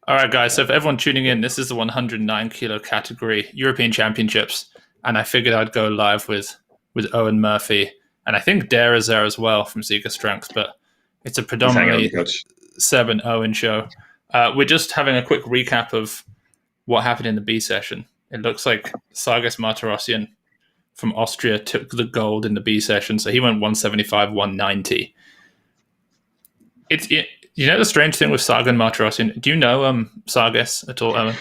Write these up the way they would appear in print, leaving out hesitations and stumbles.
All right, guys. So, for everyone tuning in, this is the 109 kilo category European Championships, and I figured I'd go live with Owen Murphy, and I think Dare is there as well from Sika Strength, but it's a He's hanging on the predominantly couch. Seb and Owen show. We're just having a quick recap of what happened in the B session. It looks like Sargas Martirosyan from Austria took the gold in the B session, so he went 175, 190. You know the strange thing with Sargan Martirosyan. Do you know Sargas at all, Owen?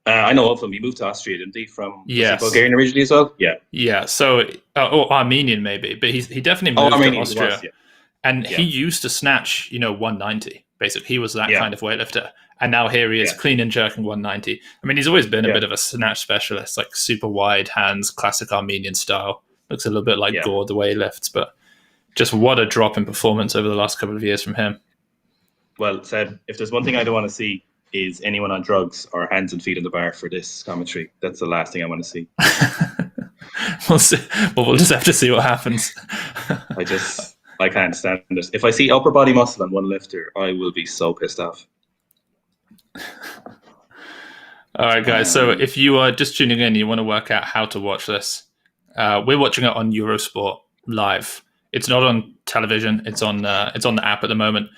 I know of him. He moved to Austria, didn't he? Was he Yes. Bulgarian originally as well? Yeah. Yeah. So, or Armenian maybe, but he definitely Oh, moved to Armenian he was. Austria, Yeah. and he Yeah. used to snatch, 190. Basically, he was that Yeah. kind of weightlifter, and now here he is, Yeah. clean and jerking 190. I mean, he's always been a Yeah. bit of a snatch specialist, like super wide hands, classic Armenian style. Looks a little bit like Yeah. Gord the way he lifts, but just what a drop in performance over the last couple of years from him. Well said. If there's one thing I don't want to see is anyone on drugs or hands and feet in the bar for this commentary. That's the last thing I want to see. We'll see. Well, we'll just have to see what happens. I can't stand it. If I see upper body muscle on one lifter, I will be so pissed off. All right, guys. So if you are just tuning in, you want to work out how to watch this. We're watching it on Eurosport live. It's not on television. It's on the app at the moment.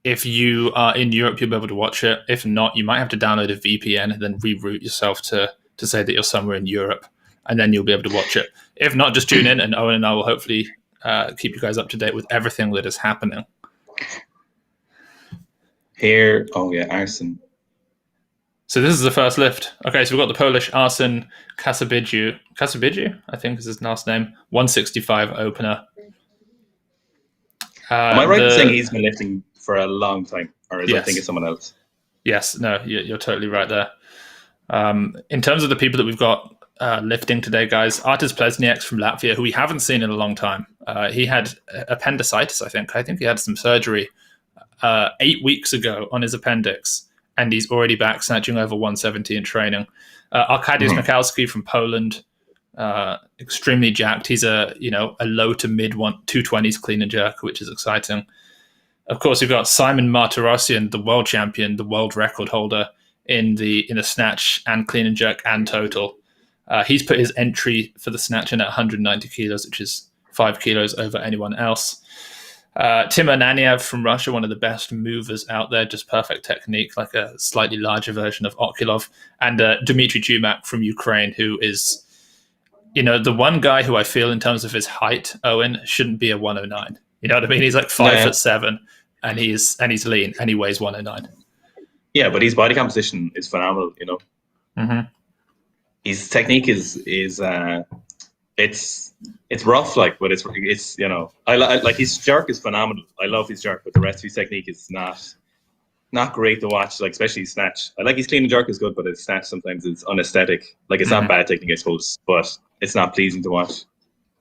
If you are in Europe, you'll be able to watch it. If not, you might have to download a VPN and then reroute yourself to say that you're somewhere in Europe, and then you'll be able to watch it. If not, just tune in, and Owen and I will hopefully keep you guys up to date with everything that is happening. Here, oh yeah, arson. So this is the first lift. Okay, so we've got the Polish Arsen Kasabidziu. Kasabidziu, I think is his last name. 165 opener. Am I right in saying he's been lifting for a long time, or is I think it's someone else? Yes, no, you're totally right there. In terms of the people that we've got lifting today, guys, Artis Plesniaks from Latvia, who we haven't seen in a long time. He had appendicitis, I think. I think he had some surgery 8 weeks ago on his appendix, and he's already back snatching over 170 in training. Arkadiusz Mikalski from Poland, extremely jacked. He's a low to mid 220s clean and jerk, which is exciting. Of course, we've got Simon Martirosyan, the world champion, the world record holder in the snatch and clean and jerk and total. He's put his entry for the snatch in at 190 kilos, which is 5 kilos over anyone else. Timur Naniev from Russia, one of the best movers out there, just perfect technique, like a slightly larger version of Okulov. And Dmitry Chumak from Ukraine, who is, the one guy who I feel in terms of his height, Owen, shouldn't be a 109. You know what I mean? He's like 5'7", and he's lean, and he weighs 109. Yeah, but his body composition is phenomenal. Mm-hmm. His technique is it's rough, like, but it's I like his jerk is phenomenal. I love his jerk, but the rest of his technique is not great to watch. Like, especially his snatch. I like his clean and jerk is good, but his snatch sometimes is unaesthetic. Like, it's not bad technique, I suppose, but it's not pleasing to watch.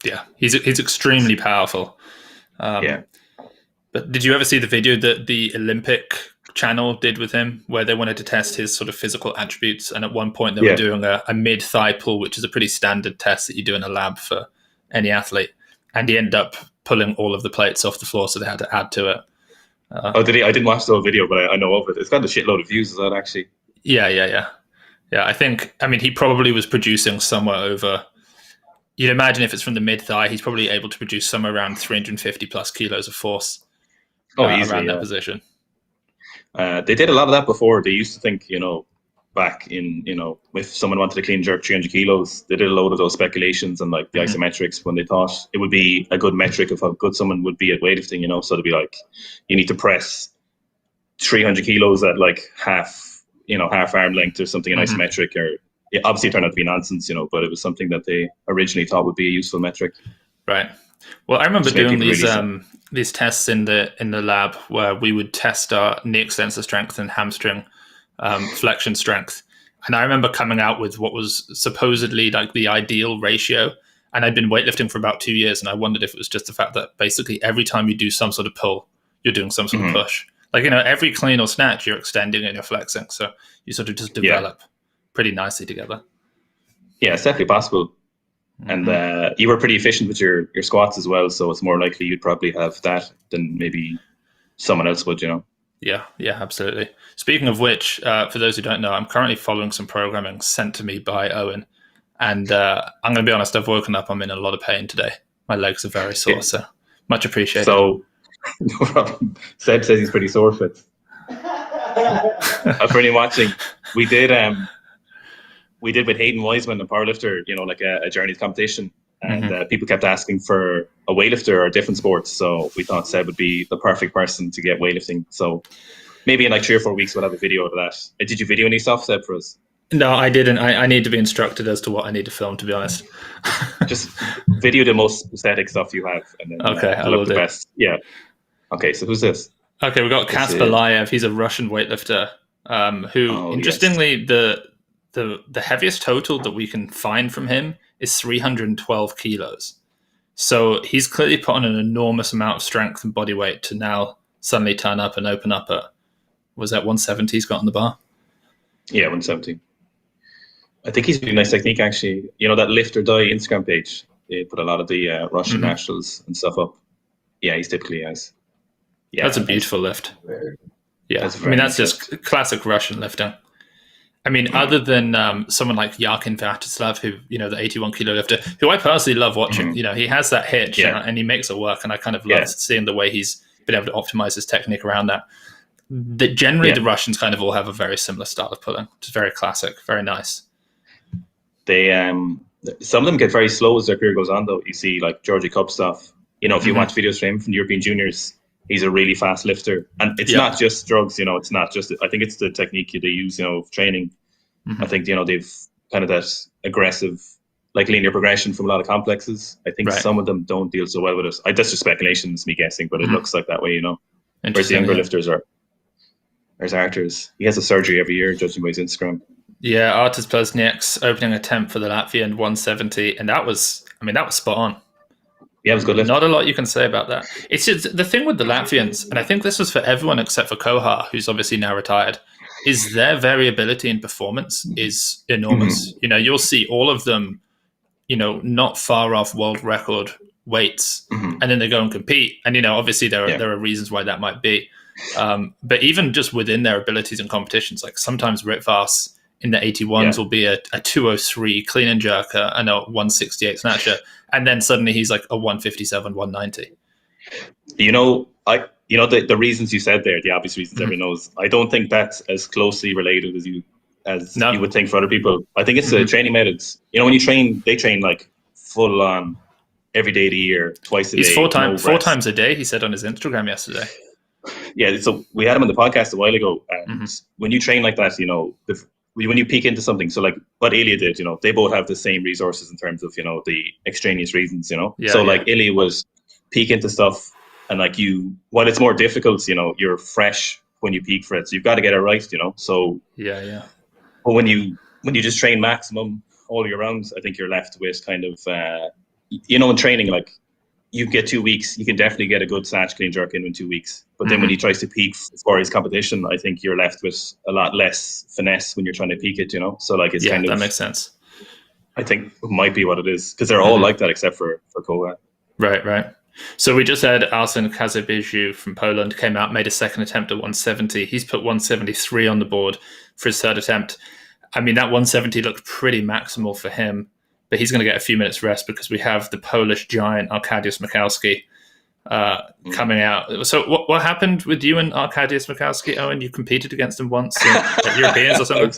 Yeah, he's extremely powerful. But did you ever see the video that the Olympic channel did with him, where they wanted to test his sort of physical attributes, and at one point they were doing a mid-thigh pull, which is a pretty standard test that you do in a lab for any athlete, and he ended up pulling all of the plates off the floor, so they had to add to it. Did he? I didn't watch the whole video, but I know of it. It's got a shitload of views, is that actually? Yeah. I mean, he probably was producing somewhere over, you'd imagine if it's from the mid-thigh, he's probably able to produce somewhere around 350 plus kilos of force easily, around that position. They did a lot of that before. They used to think, back in, if someone wanted to clean jerk 300 kilos, they did a load of those speculations and like the isometrics when they thought it would be a good metric of how good someone would be at weightlifting, so to be like, you need to press 300 kilos at like half arm length or something, an isometric, or obviously it turned out to be nonsense, but it was something that they originally thought would be a useful metric. Right. Well, I remember doing these tests in the lab where we would test our knee extensor strength and hamstring flexion strength. And I remember coming out with what was supposedly like the ideal ratio. And I'd been weightlifting for about 2 years, and I wondered if it was just the fact that basically every time you do some sort of pull, you're doing some sort of push. Like, every clean or snatch, you're extending and you're flexing. So you sort of just develop pretty nicely together. Yeah, it's definitely possible. And you were pretty efficient with your squats as well, so it's more likely you'd probably have that than maybe someone else would, Yeah, absolutely. Speaking of which, for those who don't know, I'm currently following some programming sent to me by Owen. And I'm going to be honest, I've woken up, I'm in a lot of pain today. My legs are very sore, so much appreciated. So, no problem. Seb says he's pretty sore fit. For anyone watching, we did with Hayden Wiseman, a powerlifter, like a journeys competition, and people kept asking for a weightlifter or different sports. So we thought Seb would be the perfect person to get weightlifting. So maybe in like 3 or 4 weeks we'll have a video of that. Did you video any stuff, Seb, for us? No, I didn't. I need to be instructed as to what I need to film, to be honest. Just video the most aesthetic stuff you have, and then I will look the best. Yeah. Okay, so who's this? Okay, we've got Kasper Layev. He's a Russian weightlifter who, interestingly, the heaviest total that we can find from him is 312 kilos. So he's clearly put on an enormous amount of strength and body weight to now suddenly turn up and open up at, was that 170 he's got on the bar? Yeah, 170. I think he's really nice technique, actually. That Lift or Die Instagram page, they put a lot of the Russian nationals and stuff up. Yeah, he's typically has. Yeah, that's a beautiful lift. Yeah, that's just classic Russian lifting. I mean, other than someone like Yakin Vatislav, who, the 81 kilo lifter, who I personally love watching. He has that hitch and he makes it work. And I kind of love seeing the way he's been able to optimize his technique around that. Generally, the Russians kind of all have a very similar style of pulling. It's very classic, very nice. They some of them get very slow as their career goes on, though. You see, like Georgi Kopstov, if you watch videos from him from the European Juniors, he's a really fast lifter. And it's not just drugs, it's not just, I think it's the technique they use, training. I think, they've kind of that aggressive, like linear progression from a lot of complexes. I think some of them don't deal so well with it. That's just speculation, it's me guessing, but it looks like that way, Whereas the younger lifters are. There's Artur's. He has a surgery every year, judging by his Instagram. Yeah, Artur's Plesniak's opening attempt for the Latvian 170, and that was spot on. Yeah, it was good lift. Not a lot you can say about that. It's just the thing with the Latvians, and I think this was for everyone except for Kohar, who's obviously now retired, is their variability in performance is enormous. You'll see all of them, not far off world record weights, and then they go and compete. And, obviously there are reasons why that might be. But even just within their abilities in competitions, like sometimes Ritvas in the 81s will be a 203 clean and jerk and a 168 snatcher, and then suddenly he's like a 157, 190. The reasons you said there, the obvious reasons everyone knows. I don't think that's as closely related as you would think for other people. I think it's the training methods. When you train, they train like full on every day of the year, twice a day. He's four times a day, he said on his Instagram yesterday. Yeah, so we had him on the podcast a while ago, and when you train like that, when you peek into something, so like what Ilya did, they both have the same resources in terms of, the extraneous reasons, like Ilya was peek into stuff, and like while it's more difficult, you're fresh when you peak for it, so you've got to get it right, so but when you just train maximum all year round, I think you're left with kind of in training, like you get 2 weeks, you can definitely get a good snatch clean jerk in 2 weeks. But then when he tries to peak for his competition, I think you're left with a lot less finesse when you're trying to peak it, So like it's kind of, that makes sense. I think it might be what it is, because they're all like that except for Koga. Right. So we just had Arsen Kazabiju from Poland came out, made a second attempt at 170. He's put 173 on the board for his third attempt. I mean, that 170 looked pretty maximal for him, but he's going to get a few minutes rest because we have the Polish giant Arkadiusz Mikowski coming out. So what happened with you and Arkadiusz Mikowski, Owen? You competed against him once at Europeans or something?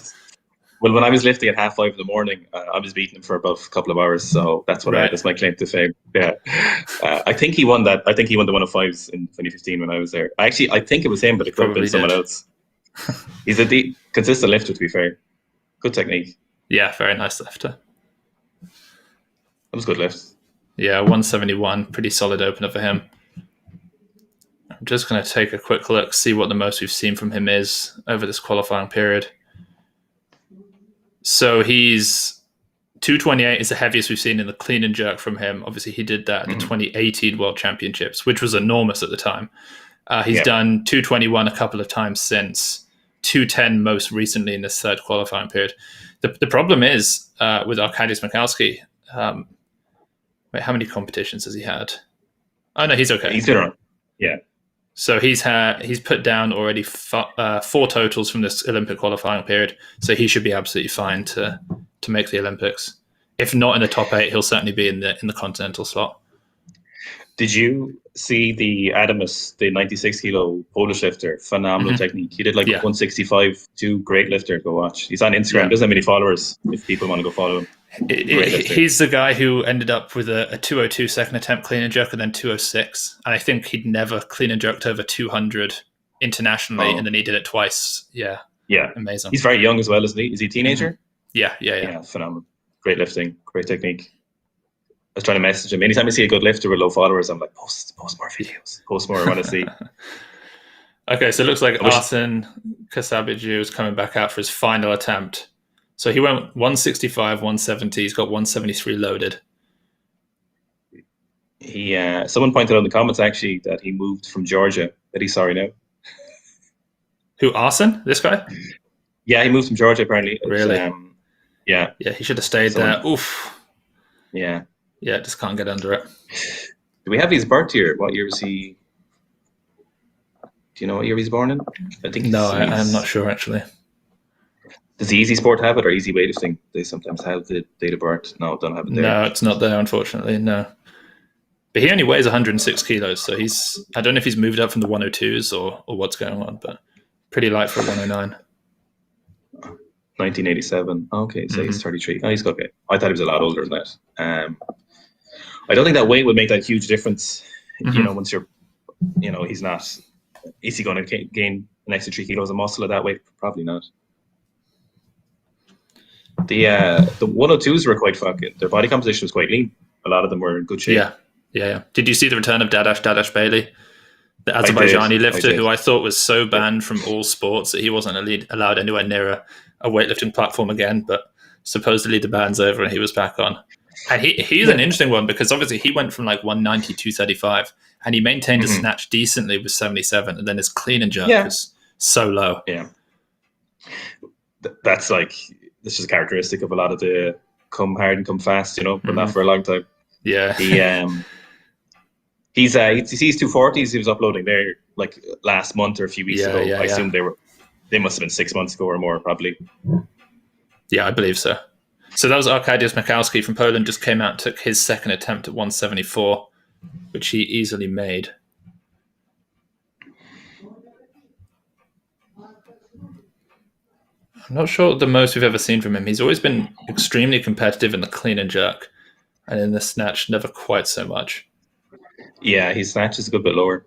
Well, when I was lifting at 5:30 in the morning, I was beating him for about a couple of hours. So that's what that's my claim to fame. Yeah, I think he won that. I think he won the 105s in 2015 when I was there. I think it was him, but it could have been someone else. He's a consistent lifter, to be fair. Good technique. Yeah, very nice lifter. That was good lift. Yeah, 171, pretty solid opener for him. I'm just going to take a quick look, see what the most we've seen from him is over this qualifying period. So he's 228 is the heaviest we've seen in the clean and jerk from him. Obviously, he did that at the 2018 World Championships, which was enormous at the time. He's done 221 a couple of times since, 210 most recently in this third qualifying period. The problem is with Arkadiusz Mikowski, wait, how many competitions has he had? Oh, no, he's okay. He's been around. Yeah. So he's put down already 4 totals from this Olympic qualifying period. So he should be absolutely fine to make the Olympics. If not in the top 8, he'll certainly be in the continental slot. Did you see the Adamus, the 96 kilo Polish lifter? Phenomenal technique. He did like 165. Great lifter. Go watch. He's on Instagram. Doesn't have many followers. If people want to go follow him. He's the guy who ended up with a 202 second attempt clean and jerk and then 206. And I think he'd never clean and jerked over 200 internationally, and then he did it twice. Yeah. Amazing. He's very young as well, isn't he? Is he a teenager? Yeah. Phenomenal. Great lifting. Great technique. I was trying to message him. Anytime I see a good lifter with low followers, I'm like, post more videos. Post more, I want to see. Okay, so it looks like Arsen Kasabidziu is coming back out for his final attempt. So he went 165, 170. He's got 173 loaded. Someone pointed out in the comments, actually, that he moved from Georgia. That he's sorry now. Who, Arsen? This guy? Yeah, he moved from Georgia, apparently. Really? Yeah, he should have stayed there. Oof. Yeah, just can't get under it. Do we have his birth year? What year was he? Do you know what year he's born in? I think. No, I'm not sure, actually. Does the Easy Sport have it, or Easy Weightlifting? They sometimes have the date of birth. No, don't have it there. No, it's not there, unfortunately. No. But he only weighs 106 kilos, so I don't know if he's moved up from the 102s or what's going on, but pretty light for a 109. 1987. Okay, so he's 33. Oh, he's okay. I thought he was a lot older than that. I don't think that weight would make that huge difference. You know, once you're, he's not. Is he going to gain an extra 3 kilos of muscle at that weight? Probably not. The 102s were quite fucking. Their body composition was quite lean. A lot of them were in good shape. Yeah. Did you see the return of Dadash Bailey, the Azerbaijani lifter, who I thought was so banned from all sports that he wasn't allowed anywhere near a weightlifting platform again? But supposedly the ban's over and he was back on. And he's an interesting one because obviously he went from like 190 to 235 and he maintained his snatch decently with 77, and then his clean and jerk was so low. Yeah, that's like. This is characteristic of a lot of the come hard and come fast, but not for a long time. Yeah. He's 240s. He was uploading there like last month or a few weeks ago. I assume they must have been 6 months ago or more, probably. Yeah, I believe so. So that was Arkadiusz Mikowski from Poland. Just came out, took his second attempt at 174, which he easily made. I'm not sure the most we've ever seen from him. He's always been extremely competitive in the clean and jerk, and in the snatch, never quite so much. Yeah, his snatch is a good bit lower.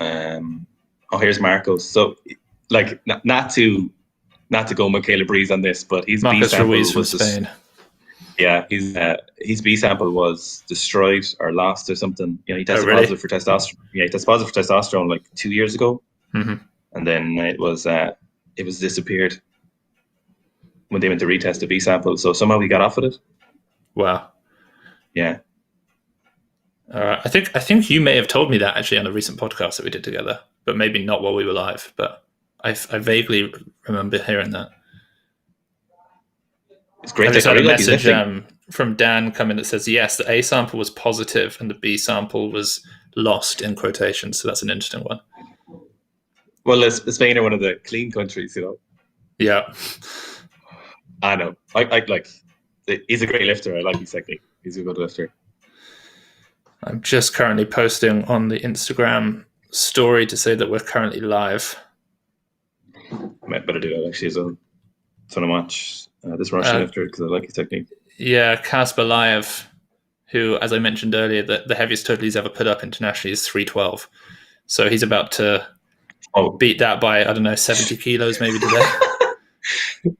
Here's Marcos. So, like, not to go Michaela Breeze on this, but his Marcos Ruiz from Spain. His B sample was destroyed or lost or something. He tested positive for testosterone. Yeah, he tested positive for testosterone like 2 years ago, and then it was disappeared when they went to retest the B sample. So somehow he got off with it. Wow. Yeah. I think you may have told me that actually on a recent podcast that we did together, but maybe not while we were live. But I vaguely remember hearing that. It's great. I just had a message from Dan coming that says, yes, the A sample was positive and the B sample was lost in quotations. So that's an interesting one. Well, Spain are one of the clean countries, Yeah. I know. I like. He's a great lifter. I like his technique. He's a good lifter. I'm just currently posting on the Instagram story to say that we're currently live. I might better do that actually as well. So I watch this Russian lifter because I like his technique. Yeah, Kasper Laev, who, as I mentioned earlier, the heaviest total he's ever put up internationally is 312. So he's about to beat that by, 70 kilos maybe today.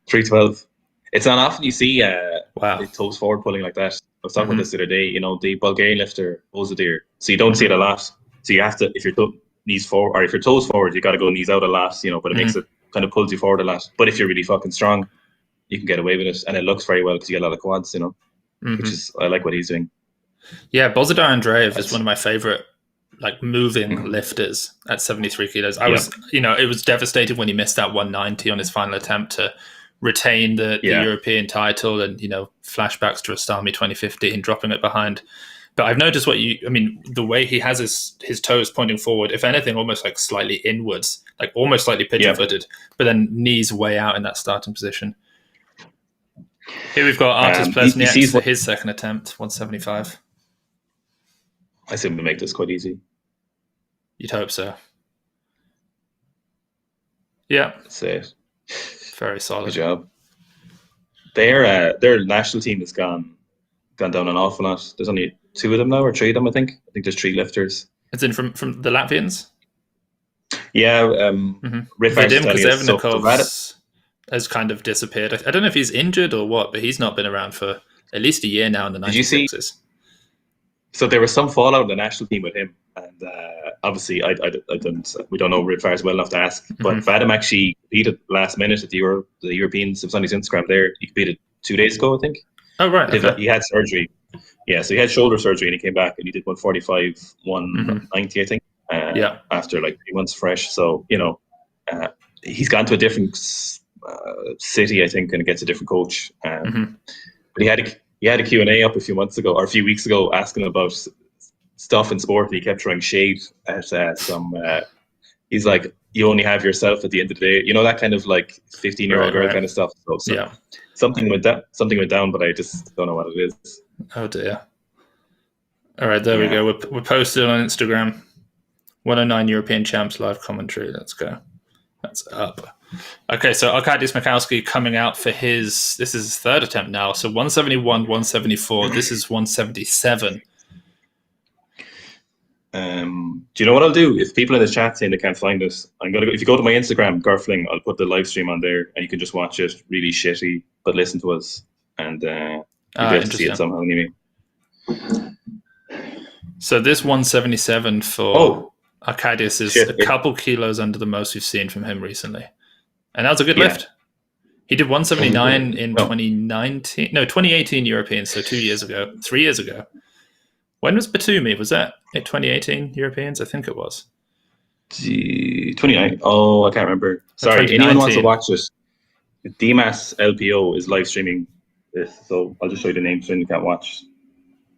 312. It's not often you see toes forward pulling like that. I was talking about this the other day, the Bulgarian lifter, Ozadir. So you don't see it a lot. So you have to, if your knees forward, or if your toes forward, you got to go knees out a lot, but it makes it kind of pulls you forward a lot. But if you're really fucking strong, you can get away with it. And it looks very well because you get a lot of quads, which is, I like what he's doing. Yeah, Bozidar Andreev is one of my favorite, moving lifters at 73 kilos. I was, it was devastating when he missed that 190 on his final attempt to retain the European title and, flashbacks to Rastami 2015, dropping it behind But I've noticed the way he has his toes pointing forward, if anything, almost like slightly inwards, like almost slightly pigeon footed, but then knees way out in that starting position. Here we've got Artis Plesniak for his second attempt, 175. I assume we make this quite easy. You'd hope so. Yeah. That's it. Very solid. Good job. Their national team has gone down an awful lot. There's only 2 of them now, or 3 of them, I think. I think there's 3 lifters. It's in from the Latvians? Yeah. Vadim Kazevnikov has kind of disappeared. I don't know if he's injured or what, but he's not been around for at least a year now in the 96s. So there was some fallout in the national team with him, and obviously we don't know Red Fires well enough to ask. But Vadim actually competed last minute at the Europeans. It was on his Instagram there. He competed 2 days ago, I think. Oh right, He had surgery. Yeah, so he had shoulder surgery and he came back and he did 145, 190, I think. After like 3 months fresh. So he's gone to a different city, I think, and gets a different coach. But he had a Q&A up a few weeks ago, asking about stuff in sport, and he kept throwing shade at some. He's like, "You only have yourself at the end of the day," that kind of like 15-year-old girl kind of stuff. So something went down, but I just don't know what it is. Oh dear. All right, there we go. We're posted on Instagram. 109 European Champs live commentary. Let's go. That's up. Okay, so Arkadiusz Mikowski coming out for this is his third attempt now. So 171, 174. This is 177. Do you know what I'll do? If people in the chat saying they can't find us, I'm gonna go. If you go to my Instagram, Garfling, I'll put the live stream on there, and you can just watch it. Really shitty, but listen to us, and you'll be able to see it somehow. Anyway. So this 177 for Arkadiusz is a couple kilos under the most we've seen from him recently. And that was a good lift. He did 179 in 2018 European, so 3 years ago. When was Batumi? Was that at 2018 Europeans? I think it was. 29. Oh, I can't remember. Sorry, anyone wants to watch this? DMAS LPO is live streaming this, so I'll just show you the name so you can't watch.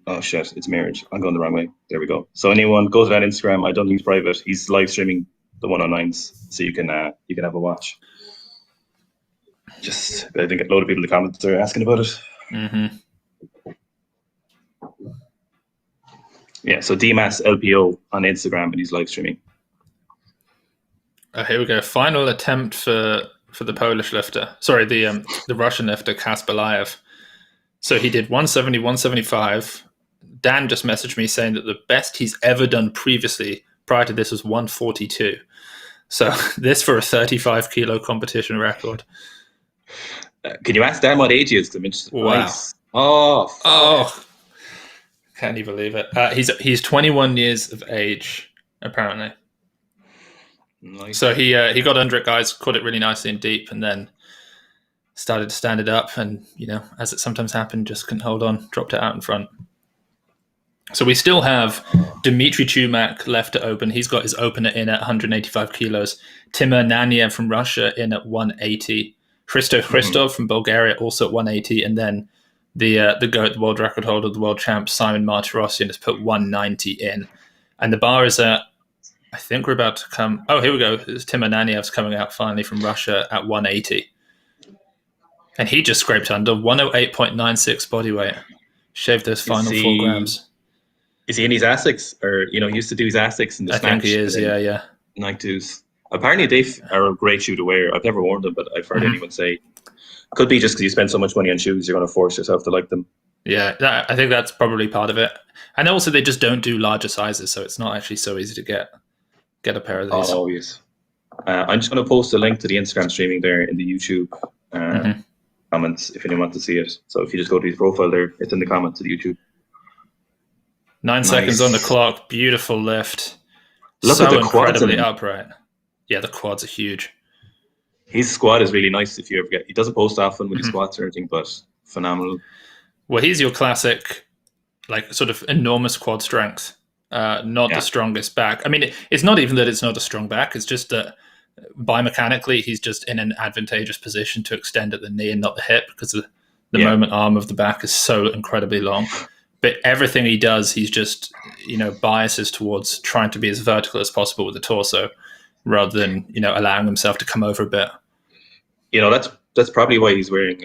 Oh shit, it's marriage. I'm going the wrong way. There we go. So anyone go to that Instagram. I don't think it's private. He's live streaming the 109s, so you can have a watch. Just, I think a load of people in the comments are asking about it. Yeah, so DMAS LPO on Instagram, and he's live streaming. Here we go. Final attempt for the Polish lifter. Sorry, the Russian lifter Kasperlaev. So he did 170, 175. Dan just messaged me saying that the best he's ever done previously prior to this was 142. So this for a 35 kilo competition record. Can you ask Dan what age he is? Wow. Nice. Oh. Can't you believe it? He's 21 years of age, apparently. Nice. So he got under it, guys, caught it really nicely and deep, and then started to stand it up, and as it sometimes happened, just couldn't hold on, dropped it out in front. So we still have Dmitry Chumak left to open. He's got his opener in at 185 kilos. Timur Naniev from Russia in at 180. Hristo Hristov from Bulgaria also at 180, and then the GOAT, the world record holder, the world champ Simon Martirosyan has put 190 in, and the bar is at. I think we're about to come. Oh, here we go. Timur Naniev's coming out finally from Russia at 180. And he just scraped under 108.96 body weight. Shaved those final 4 grams. Is he in his ASICs? Or, he used to do his ASICs in the Snatch? I think he is, yeah. 92s. Apparently they are a great shoe to wear. I've never worn them, but I've heard anyone say. Could be just because you spend so much money on shoes, you're going to force yourself to like them. Yeah, I think that's probably part of it. And also they just don't do larger sizes, so it's not actually so easy to get a pair of these. Oh, yes. I'm just going to post a link to the Instagram streaming there in the YouTube comments if anyone wants to see it. So if you just go to his profile there, it's in the comments of the YouTube. 9 seconds on the clock. Beautiful lift. Look at the quads. Incredibly upright. Yeah, the quads are huge. His squat is really nice if you ever get. He doesn't post often with his squats or anything, but phenomenal. Well, he's your classic, sort of enormous quad strength. Not the strongest back. I mean, it's not even that it's not a strong back. It's just that biomechanically, he's just in an advantageous position to extend at the knee and not the hip because the moment arm of the back is so incredibly long. but everything he does, he's just, biases towards trying to be as vertical as possible with the torso rather than, allowing himself to come over a bit. That's probably why he's wearing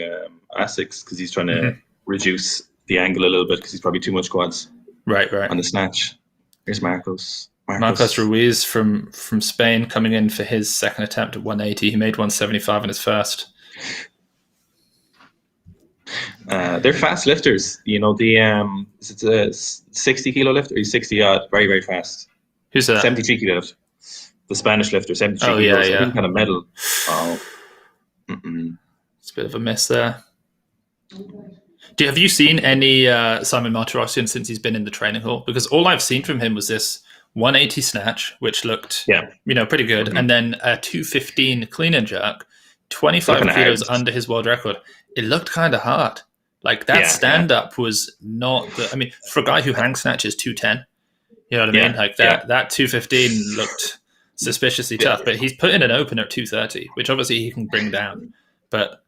Asics, because he's trying to reduce the angle a little bit, because he's probably too much quads. Right. On the snatch. Here's Marcos Ruiz from Spain coming in for his second attempt at 180. He made 175 in his first. They're fast lifters. It's a 60 kilo lifter. He's 60 odd, very, very fast. Who's that? 73 kilo lift. The Spanish lifter, 73 kilos. I think kind of medal. Oh. It's a bit of a miss there. Have you seen any Simon Martirosyan since he's been in the training hall? Because all I've seen from him was this 180 snatch, which looked pretty good, and then a 215 clean and jerk, 25 kilos under his world record. It looked kind of hard. Like that stand up was not good. I mean, for a guy who hang snatches 210, you know what I mean? Like that 215 looked suspiciously tough, but he's put in an opener at 230, which obviously he can bring down, but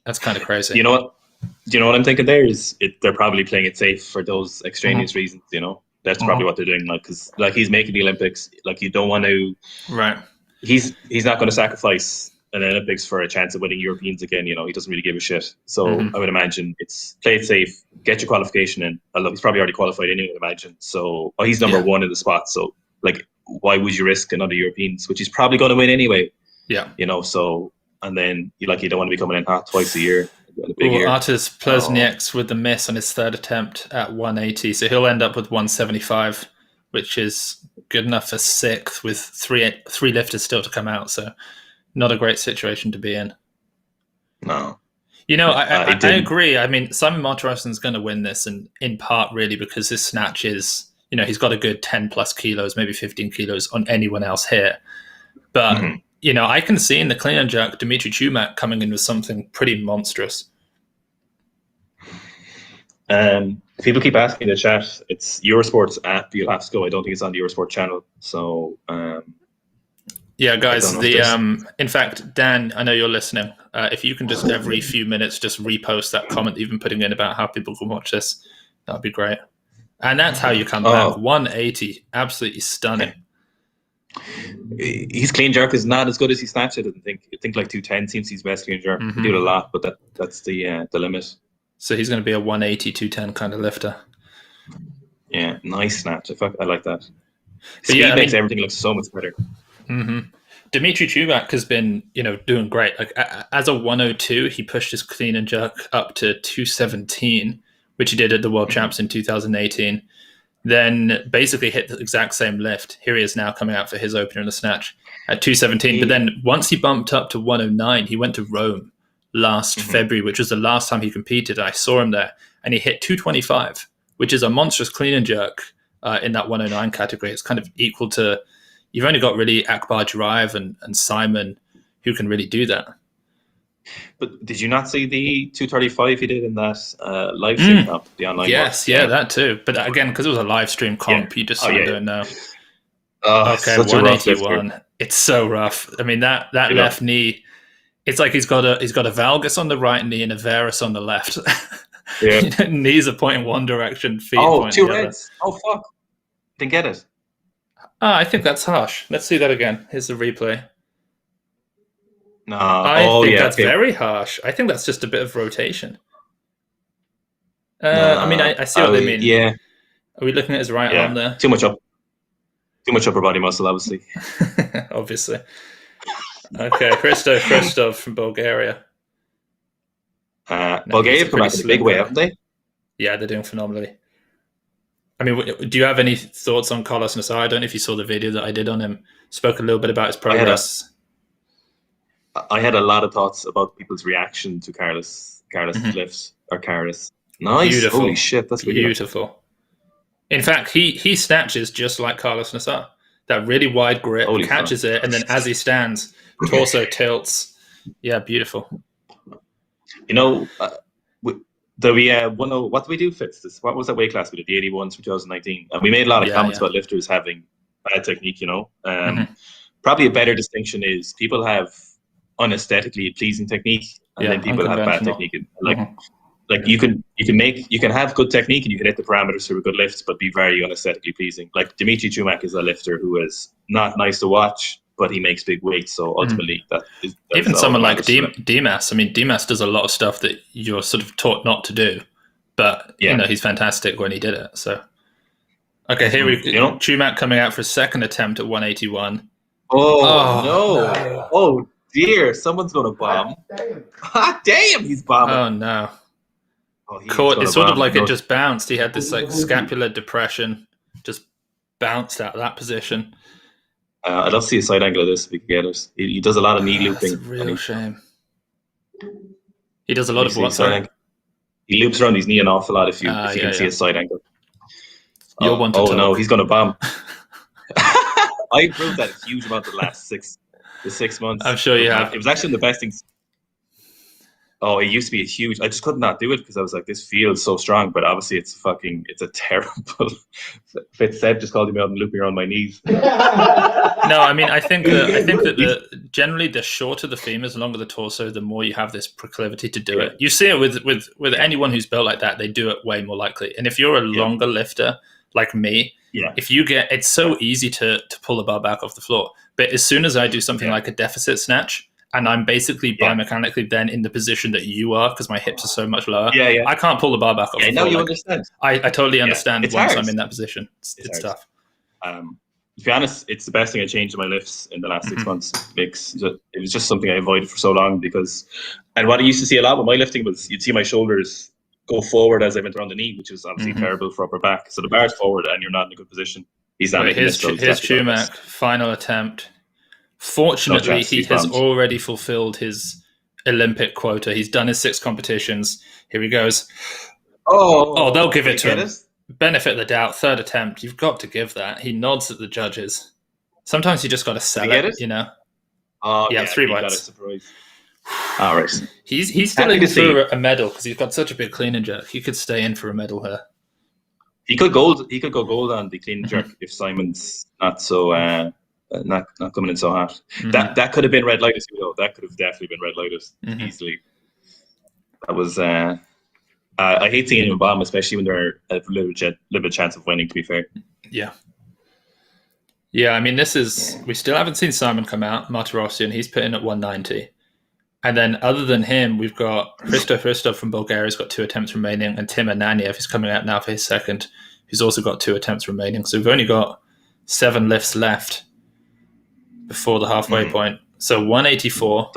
that's kind of crazy. You know what? Do you know what I'm thinking there is they're probably playing it safe for those extraneous reasons, That's probably what they're doing, because he's making the Olympics, you don't want to. Right. He's not going to sacrifice an Olympics for a chance of winning Europeans again. He doesn't really give a shit. So I would imagine it's play it safe, get your qualification in. He's probably already qualified anyway, I would imagine. So he's number one in the spot. So why would you risk another Europeans, which he's probably going to win anyway? Yeah. So and then you don't want to be coming in hot twice a year. Artis Plesnieks with the miss on his third attempt at 180, so he'll end up with 175, which is good enough for sixth with three lifters still to come out. So not a great situation to be in. No. I agree. I mean, Simon Martirosyan's going to win this, and in part really because his snatch is, he's got a good 10 plus kilos, maybe 15 kilos on anyone else here. But I can see in the clean and jerk Dimitri Chumak coming in with something pretty monstrous. People keep asking in the chat. It's Eurosport's app. You'll have to go. I don't think it's on the Eurosport channel. So, guys. In fact, Dan, I know you're listening. If you can just every few minutes just repost that comment that you've been putting in about how people can watch this, that'd be great. And that's how you come back. 180, absolutely stunning. His clean jerk is not as good as he snatched it. I think 210 seems his best clean jerk. He do it a lot, but that's the limit. So he's going to be a 180, 210 kind of lifter. Yeah, nice snatch. I like that. Speed makes everything look so much better. Dimitri Chumak has been, doing great. As a 102, he pushed his clean and jerk up to 217, which he did at the World Champs in 2018. Then basically hit the exact same lift. Here he is now coming out for his opener in the snatch at 217. But then once he bumped up to 109, he went to Rome last February, which was the last time he competed. I saw him there, and he hit 225, which is a monstrous clean and jerk in that 109 category. It's kind of equal to, you've only got really Akbar Jaraev and Simon who can really do that. But did you not see the 235 he did in that live stream comp, the online? Yes, that too. But again, because it was a live stream comp, you just don't know. Okay, 181. It's so rough. I mean, that left knee, it's like he's got a valgus on the right knee and a varus on the left. Yeah. Knees are pointing one direction, feet pointing the other. Reds. Oh, fuck. Didn't get it. I think that's harsh. Let's see that again. Here's the replay. No. I think that's very harsh. I think that's just a bit of rotation. I mean, I see what they mean. Yeah. Are we looking at his right arm there? Too much upper body muscle, obviously. Obviously. Okay, Christov from Bulgaria. Bulgaria have come back in a big way, haven't they? Yeah, they're doing phenomenally. I mean, do you have any thoughts on Carlos Nassar? I don't know if you saw the video that I did on him. Spoke a little bit about his progress. I had a lot of thoughts about people's reaction to Carlos lifts or Carlos. Nice. Beautiful. Holy shit, that's really beautiful. Good. In fact, he snatches just like Carlos Nassar. That really wide grip, catches it, and then as he stands, torso tilts. Yeah, beautiful. What do we do, Fitz? What was that weight class we did? The 81s for 2019. And we made a lot of comments about lifters having bad technique, Probably a better distinction is people have unaesthetically pleasing technique, and then people have bad technique. like you can have good technique and you can hit the parameters through a good lift, but be very unaesthetically pleasing. Like Dimitri Chumak is a lifter who is not nice to watch, but he makes big weights. So ultimately, that's even all someone that like matters to him. Dimas. I mean, Dimas does a lot of stuff that you're sort of taught not to do, but he's fantastic when he did it. So, okay, here we Chumak coming out for a second attempt at 181. Oh no! Oh dear, someone's going to bomb. Damn, he's bombing. Oh no! Caught. It's sort of like it just bounced. He had this like scapular depression, just bounced out of that position. I'd love to see a side angle of this if we could get it. He does a lot of knee looping. That's a real shame. He does a lot of what? He loops around his knee an awful lot if you can see a side angle. You'll want to talk. No, he's going to bomb. I improved that a huge amount the last 6 months. I'm sure you have. It was actually the best things. Oh, it used to be a huge. I just could not do it because I was like, this feels so strong, but obviously it's a terrible. Seb just called me out and looping around my knees. No, I mean, I think that generally the shorter the femurs, the longer the torso, the more you have this proclivity to do it. You see it with anyone who's built like that, they do it way more likely. And if you're a longer lifter like me, if you get, it's so easy to pull the bar back off the floor. But as soon as I do something like a deficit snatch, and I'm basically biomechanically then in the position that you are because my hips are so much lower. I can't pull the bar back off the floor. You understand. I totally understand once hard. I'm in that position. It's tough. To be honest, it's the best thing I changed in my lifts in the last 6 months. It was just something I avoided for so long and what I used to see a lot with my lifting was you'd see my shoulders go forward as I went around the knee, which is obviously terrible for upper back. So the bar's forward and you're not in a good position. He's not making this. Here's Chumak, final attempt. Fortunately, he has already fulfilled his Olympic quota. He's done his 6 competitions. Here he goes. Oh, they'll give it to him. Benefit of the doubt. 3rd attempt. You've got to give that. He nods at the judges. Sometimes you just got to sell it, you know. Oh, yeah, 3 whites. All right. He's still in for a medal because he's got such a big clean and jerk. He could stay in for a medal here. He could go gold on the clean and jerk if Simon's not so. Not coming in so hot. That could have been red lighters, though. That could have definitely been red lighters easily. That was. I hate seeing him bomb, especially when they're a little bit chance of winning. To be fair. Yeah. I mean, we still haven't seen Simon come out. Martirosyan, he's put in at 190, and then other than him, we've got Hristov from Bulgaria. Has got 2 attempts remaining, and Tim Ananiev is coming out now for his 2nd. Who's also got 2 attempts remaining. So we've only got 7 lifts left before the halfway point. So 184.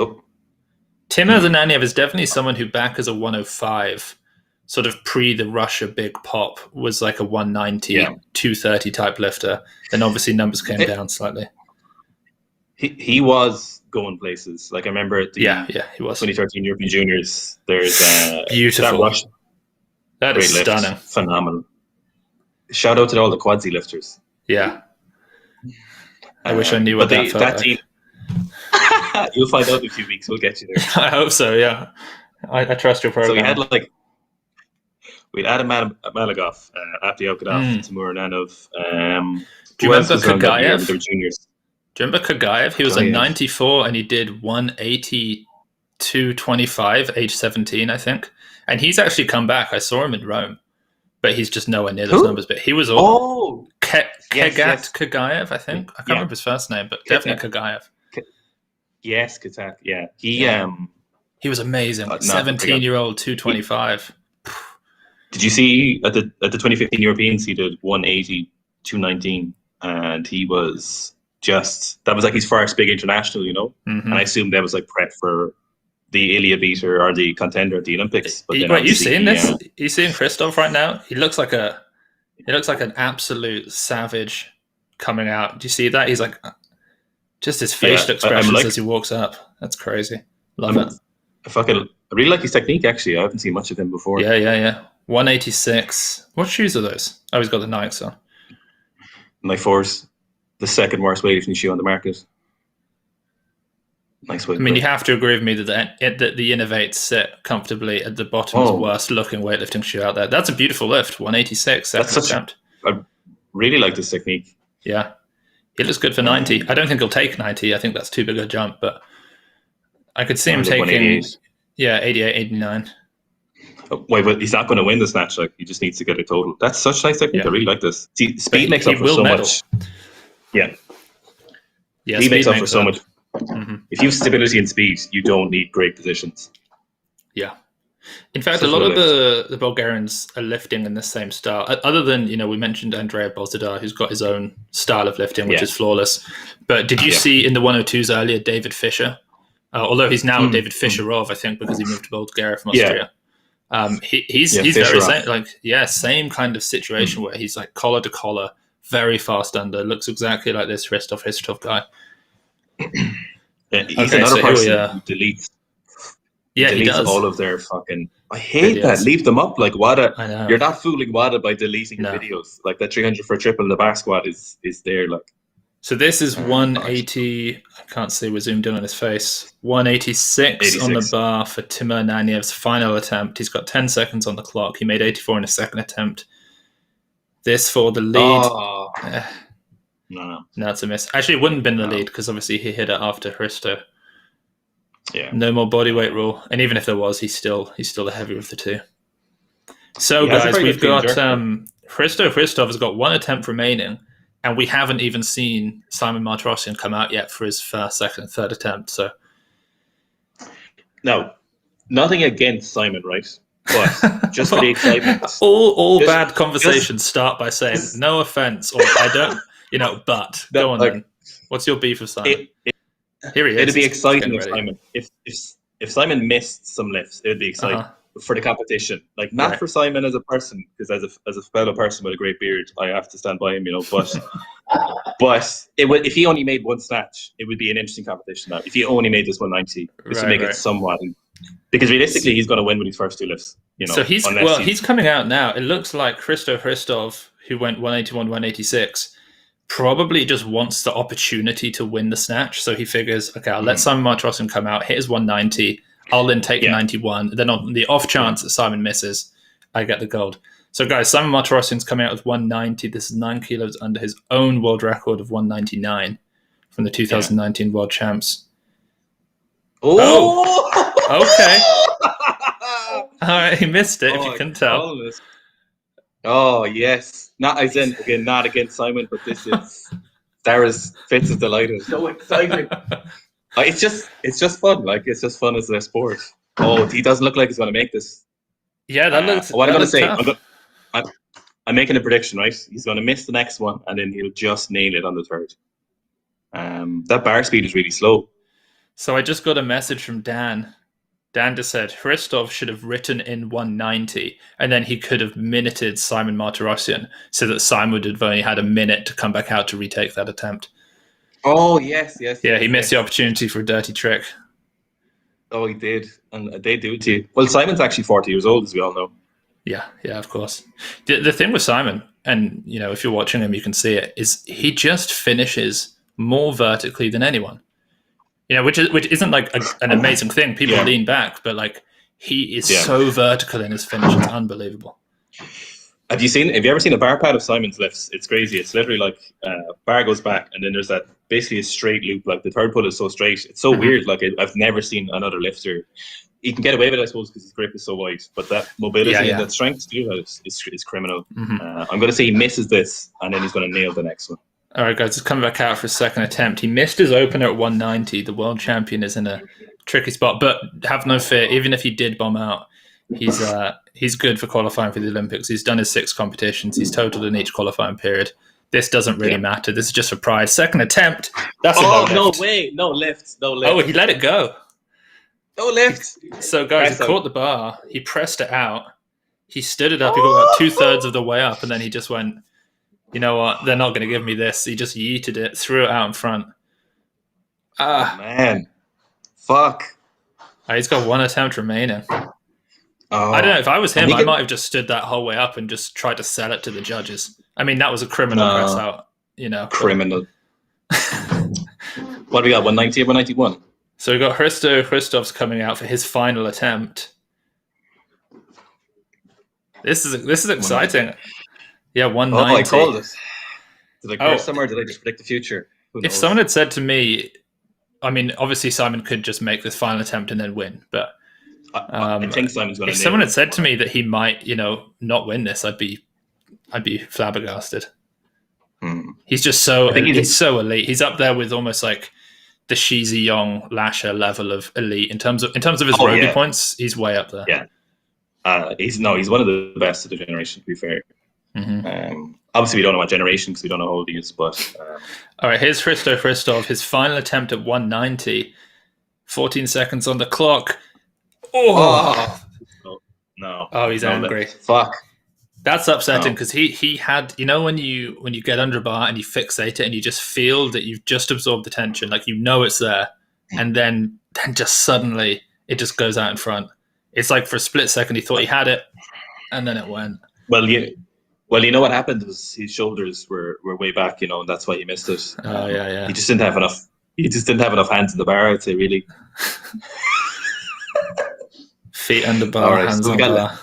Timur Zananiev is definitely someone who back as a 105, sort of pre the Russia big pop, was like a 190, 230 type lifter. Then obviously numbers came down slightly. He was going places. Like I remember at the he was 2013 European Juniors. There's beautiful. That is stunning. Phenomenal. Shout out to all the quadsy lifters. Yeah. I wish I knew what that felt like. Team, you'll find out in a few weeks. We'll get you there. I hope so, yeah. I trust your program. So we had Adam Malagov, Abdi Okadov, Timur Nanov. Do you remember Kagayev? Do you remember Kagayev? He was a 94 and he did 182.25, age 17, I think. And he's actually come back. I saw him in Rome. But he's just nowhere near those numbers. But he was all Kagayev, I think. I can't remember his first name, but definitely Kagayev. Yes, Katak. Yeah, he was amazing. 17-year-old, 225. Did you see at the 2015 Europeans? He did 180, 219, and he was that was like his first big international, you know. And I assumed that was like prep for the Ilya beater or the contender at the Olympics. But wait, you seeing this? You seeing Christoph right now? He looks like an absolute savage coming out. Do you see that? He's like just his facial expressions as he walks up. That's crazy. Love it. I really like his technique. Actually, I haven't seen much of him before. Yeah. 186. What shoes are those? Oh, he's got the Nikes on. Nike 4s, the 2nd worst weightlifting shoe on the market. Nice weight. I mean, you have to agree with me that the Innovate sit comfortably at the bottom of the worst looking weightlifting shoe out there. That's a beautiful lift. 186. That's attempt. I really like this technique. Yeah. He looks good for 90. I don't think he'll take 90. I think that's too big a jump, but I could see him taking 88, 89. Why? But he's not going to win the snatch. Like he just needs to get a total. That's such nice technique. Yeah. I really like this. See, But speed makes he up for will so medal. much. Yeah, Yeah, speed makes speed up for so much. Mhm. If you have stability and speed, you don't need great positions. Yeah. In fact, Such a lot a of lift. the Bulgarians are lifting in the same style. Other than, we mentioned Andrea Bozidar, who's got his own style of lifting, which Yeah. is flawless. But did you Yeah. see in the 102s earlier, David Fischer? Although he's now Mm. David Fischerov, I think, because he moved to Bulgaria from Yeah. Austria. He's Fisher very off. same kind of situation where he's like collar to collar, very fast under, looks exactly like this Hristov guy. Yeah, he's Okay, another so here we person are. who deletes. Yeah, he Deletes does. all of their fucking. I hate Videos. that. Leave them up. Like WADA. I know. You're not fooling WADA by deleting your No. videos. Like that 300 for triple in the bar squat is there. Like. So this is 180. I can't see. We're zoomed in on his face. 186 on the 86. bar for Timur Naniev's final attempt. He's got 10 seconds on the clock. He made 84 in his second attempt. This for the lead. Oh. No, it's a miss. Actually, it wouldn't have been the lead because obviously he hit it after Hristo. Yeah. No more bodyweight rule, and even if there was, he's still the heavier of the two. So guys, we've got Hristov has got one attempt remaining, and we haven't even seen Simon Martirosyan come out yet for his first, second, and third attempt. So now, nothing against Simon, right? But just for the excitement, all bad conversations start by saying no offense, or I don't, but go on then. What's your beef with Simon? Here he is. It'd be exciting if Simon, if Simon missed some lifts, it'd be exciting for the competition. Like not for Simon as a person, because as a fellow person with a great beard, I have to stand by him, But but it would, if he only made one snatch, it would be an interesting competition. Now, if he only made this 190, this would make it somewhat. Because realistically, he's going to win with his first two lifts. So he's coming out now. It looks like Hristov, who went 181, 186. Probably just wants the opportunity to win the snatch. So he figures, okay, I'll let Simon Martirosyan come out, hit his 190. I'll then take 91. Then on the off chance that Simon misses, I get the gold. So guys, Simon Martirosyan's coming out with 190. This is 9 kilos under his own world record of 199 from the 2019 World Champs. Oh, okay. All right, he missed it, if you can tell. Oh, yes. Not as in, again, not against Simon, but this is... Darius Fitz is delighted. So exciting. It's just fun. Like, it's just fun as a sport. Oh, he doesn't look like he's going to make this. Yeah, that looks what I'm going to say, tough. I'm making a prediction, right? He's going to miss the next one, and then he'll just nail it on the third. That bar speed is really slow. So I just got a message from Dan. Dan just said Hristov should have written in 190, and then he could have minuted Simon Martirosyan so that Simon would have only had a minute to come back out to retake that attempt. Oh, yes. Yeah, he missed the opportunity for a dirty trick. Oh, he did. And they do it to you. Well, Simon's actually 40 years old, as we all know. Yeah, of course. The thing with Simon, and if you're watching him, you can see it, is he just finishes more vertically than anyone. Which isn't like an amazing thing. People lean back, but like he is so vertical in his finish. It's unbelievable. Have you ever seen a bar pad of Simon's lifts? It's crazy. It's literally like bar goes back, and then there's that basically a straight loop. Like the third pull is so straight. It's so weird. Like I've never seen another lifter. He can get away with it, I suppose, because his grip is so wide. But that mobility and that strength to do that is criminal. I'm going to say he misses this, and then he's going to nail the next one. All right, guys, he's coming back out for his second attempt. He missed his opener at 190. The world champion is in a tricky spot, but have no fear. Even if he did bomb out, he's good for qualifying for the Olympics. He's done his 6 competitions. He's totaled in each qualifying period. This doesn't really matter. This is just a prize. Second attempt. That's no way. No lift. Oh, he let it go. No lift. So, guys, he caught the bar. He pressed it out. He stood it up. He got about 2/3 of the way up, and then he just went, you know what? They're not going to give me this. He just yeeted it, threw it out in front. Oh, man. Fuck. He's got one attempt remaining. I don't know. If I was him, I might have just stood that whole way up and just tried to sell it to the judges. I mean, that was a criminal press out, Criminal. What do we got? 190 or 191? So we got Hristov's coming out for his final attempt. This is exciting. Yeah, 190. Oh, I called it. Did I curse somewhere? Did I just predict the future? If someone had said to me, I mean, obviously Simon could just make this final attempt and then win, but I think Simon's going to. If someone had said to me that he might, not win this, I'd be flabbergasted. He's just he's so elite. He's up there with almost like the Shizi Yong Lasher level of elite in terms of his Roby points. He's way up there. Yeah, he's one of the best of the generation. To be fair, obviously we don't know what generation because we don't know how old he is. But all right, here's Christov. His final attempt at 190. 14 seconds on the clock. No. Oh, he's angry. Fuck. That's upsetting because he had, when you get under a bar and you fixate it and you just feel that you've just absorbed the tension, like it's there, and then just suddenly it just goes out in front. It's like for a split second he thought he had it, and then it went. Well, you know what happened was his shoulders were way back, and that's why he missed it. Yeah. He just didn't have enough. He just didn't have enough hands in the bar, I'd say, really. Feet under bar, hands on bar.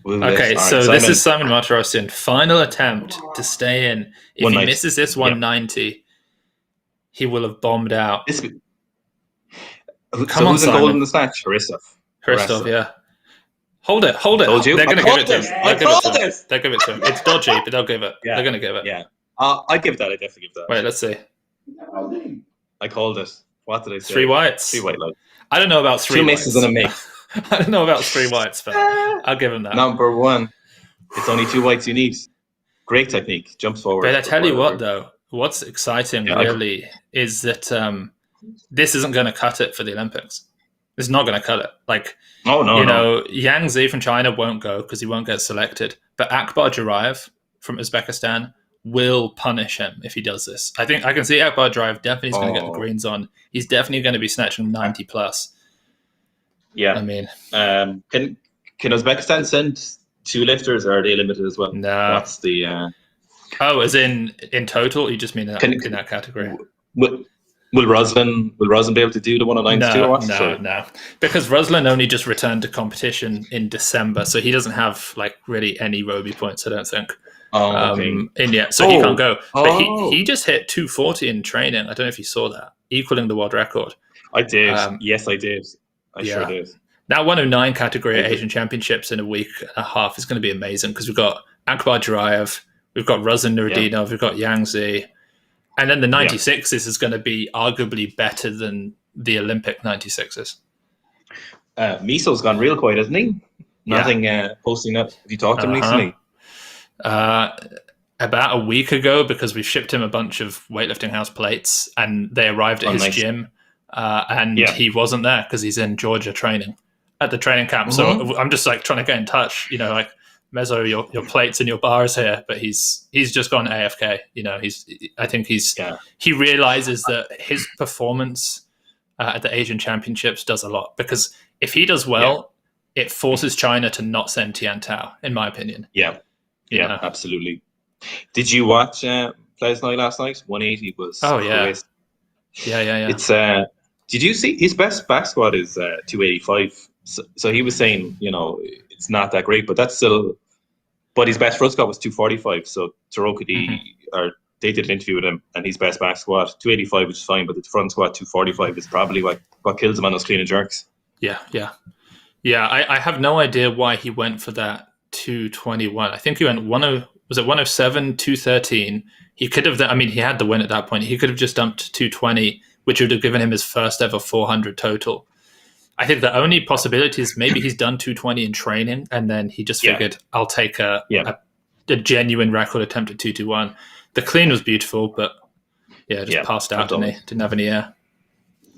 Okay, so this is Simon Martirosyan. Final attempt to stay in. If he misses this 190, he will have bombed out. Come on, Simon. Gold in the snatch? Christoph, yeah. Hold it. They're going to give it to him. They'll give it to him. It's dodgy, but they'll give it. Yeah. They're going to give it. Yeah. I give that. I definitely give that. Wait, let's see. I called it. What did I say? 3 whites. 3 white lights. I don't know about 3 2 whites. misses and a mix. I don't know about 3 whites, but I'll give him that. Number 1. It's only 2 whites you need. Great technique. Jumps forward. But I tell you what, though, what's exciting really is that this isn't going to cut it for the Olympics. It's not going to cut it. Like, no. Yang Zi from China won't go because he won't get selected. But Akbar Jurayev from Uzbekistan will punish him if he does this. I think I can see Akbar Jurayev definitely is going to get the greens on. He's definitely going to be snatching 90 plus. Yeah. I mean, can Uzbekistan send 2 lifters, or are they limited as well? No. What's the? As in total? You just mean in that category? Will Ruslan be able to do the 109s too? Or what? No, because Ruslan only just returned to competition in December, so he doesn't have really any Roby points, I don't think. In yet, so he can't go. But he just hit 240 in training. I don't know if you saw that, equaling the world record. I did. Yes, I did. I sure did. That 109 category at Asian Championships in a week and a half is going to be amazing because we've got Akbar Jurayev, we've got Ruslan Nuruddinov, we've got Yang Zi, and then the 96s is going to be arguably better than the Olympic 96s. Miso's gone real quiet, hasn't he? Nothing posting up. Have you talked to him recently? About a week ago, because we shipped him a bunch of weightlifting house plates and they arrived at his gym, and he wasn't there because he's in Georgia training at the training camp. So I'm just trying to get in touch, Mezzo, your plates and your bars here, but he's just gone AFK. I think he realizes that his performance at the Asian Championships does a lot, because if he does well, it forces China to not send Tian Tao, in my opinion. Yeah, absolutely. Did you watch Players Night last night? 180 was. Oh yeah. Yeah. It's did you see his best back squat is 285? So he was saying, it's not that great, but that's still. But his best front squat was 245. So Tarokidi, they did an interview with him, and his best back squat 285, which is fine, but the front squat 245 is probably what kills him on those clean and jerks. Yeah. I have no idea why he went for that 221. I think he went 107, 213. He could have. He had the win at that point. He could have just dumped 220, which would have given him his first ever 400 total. I think the only possibility is maybe he's done 220 in training, and then he just figured, I'll take a genuine record attempt at 221. The clean was beautiful, but passed out, didn't he? Didn't have any air.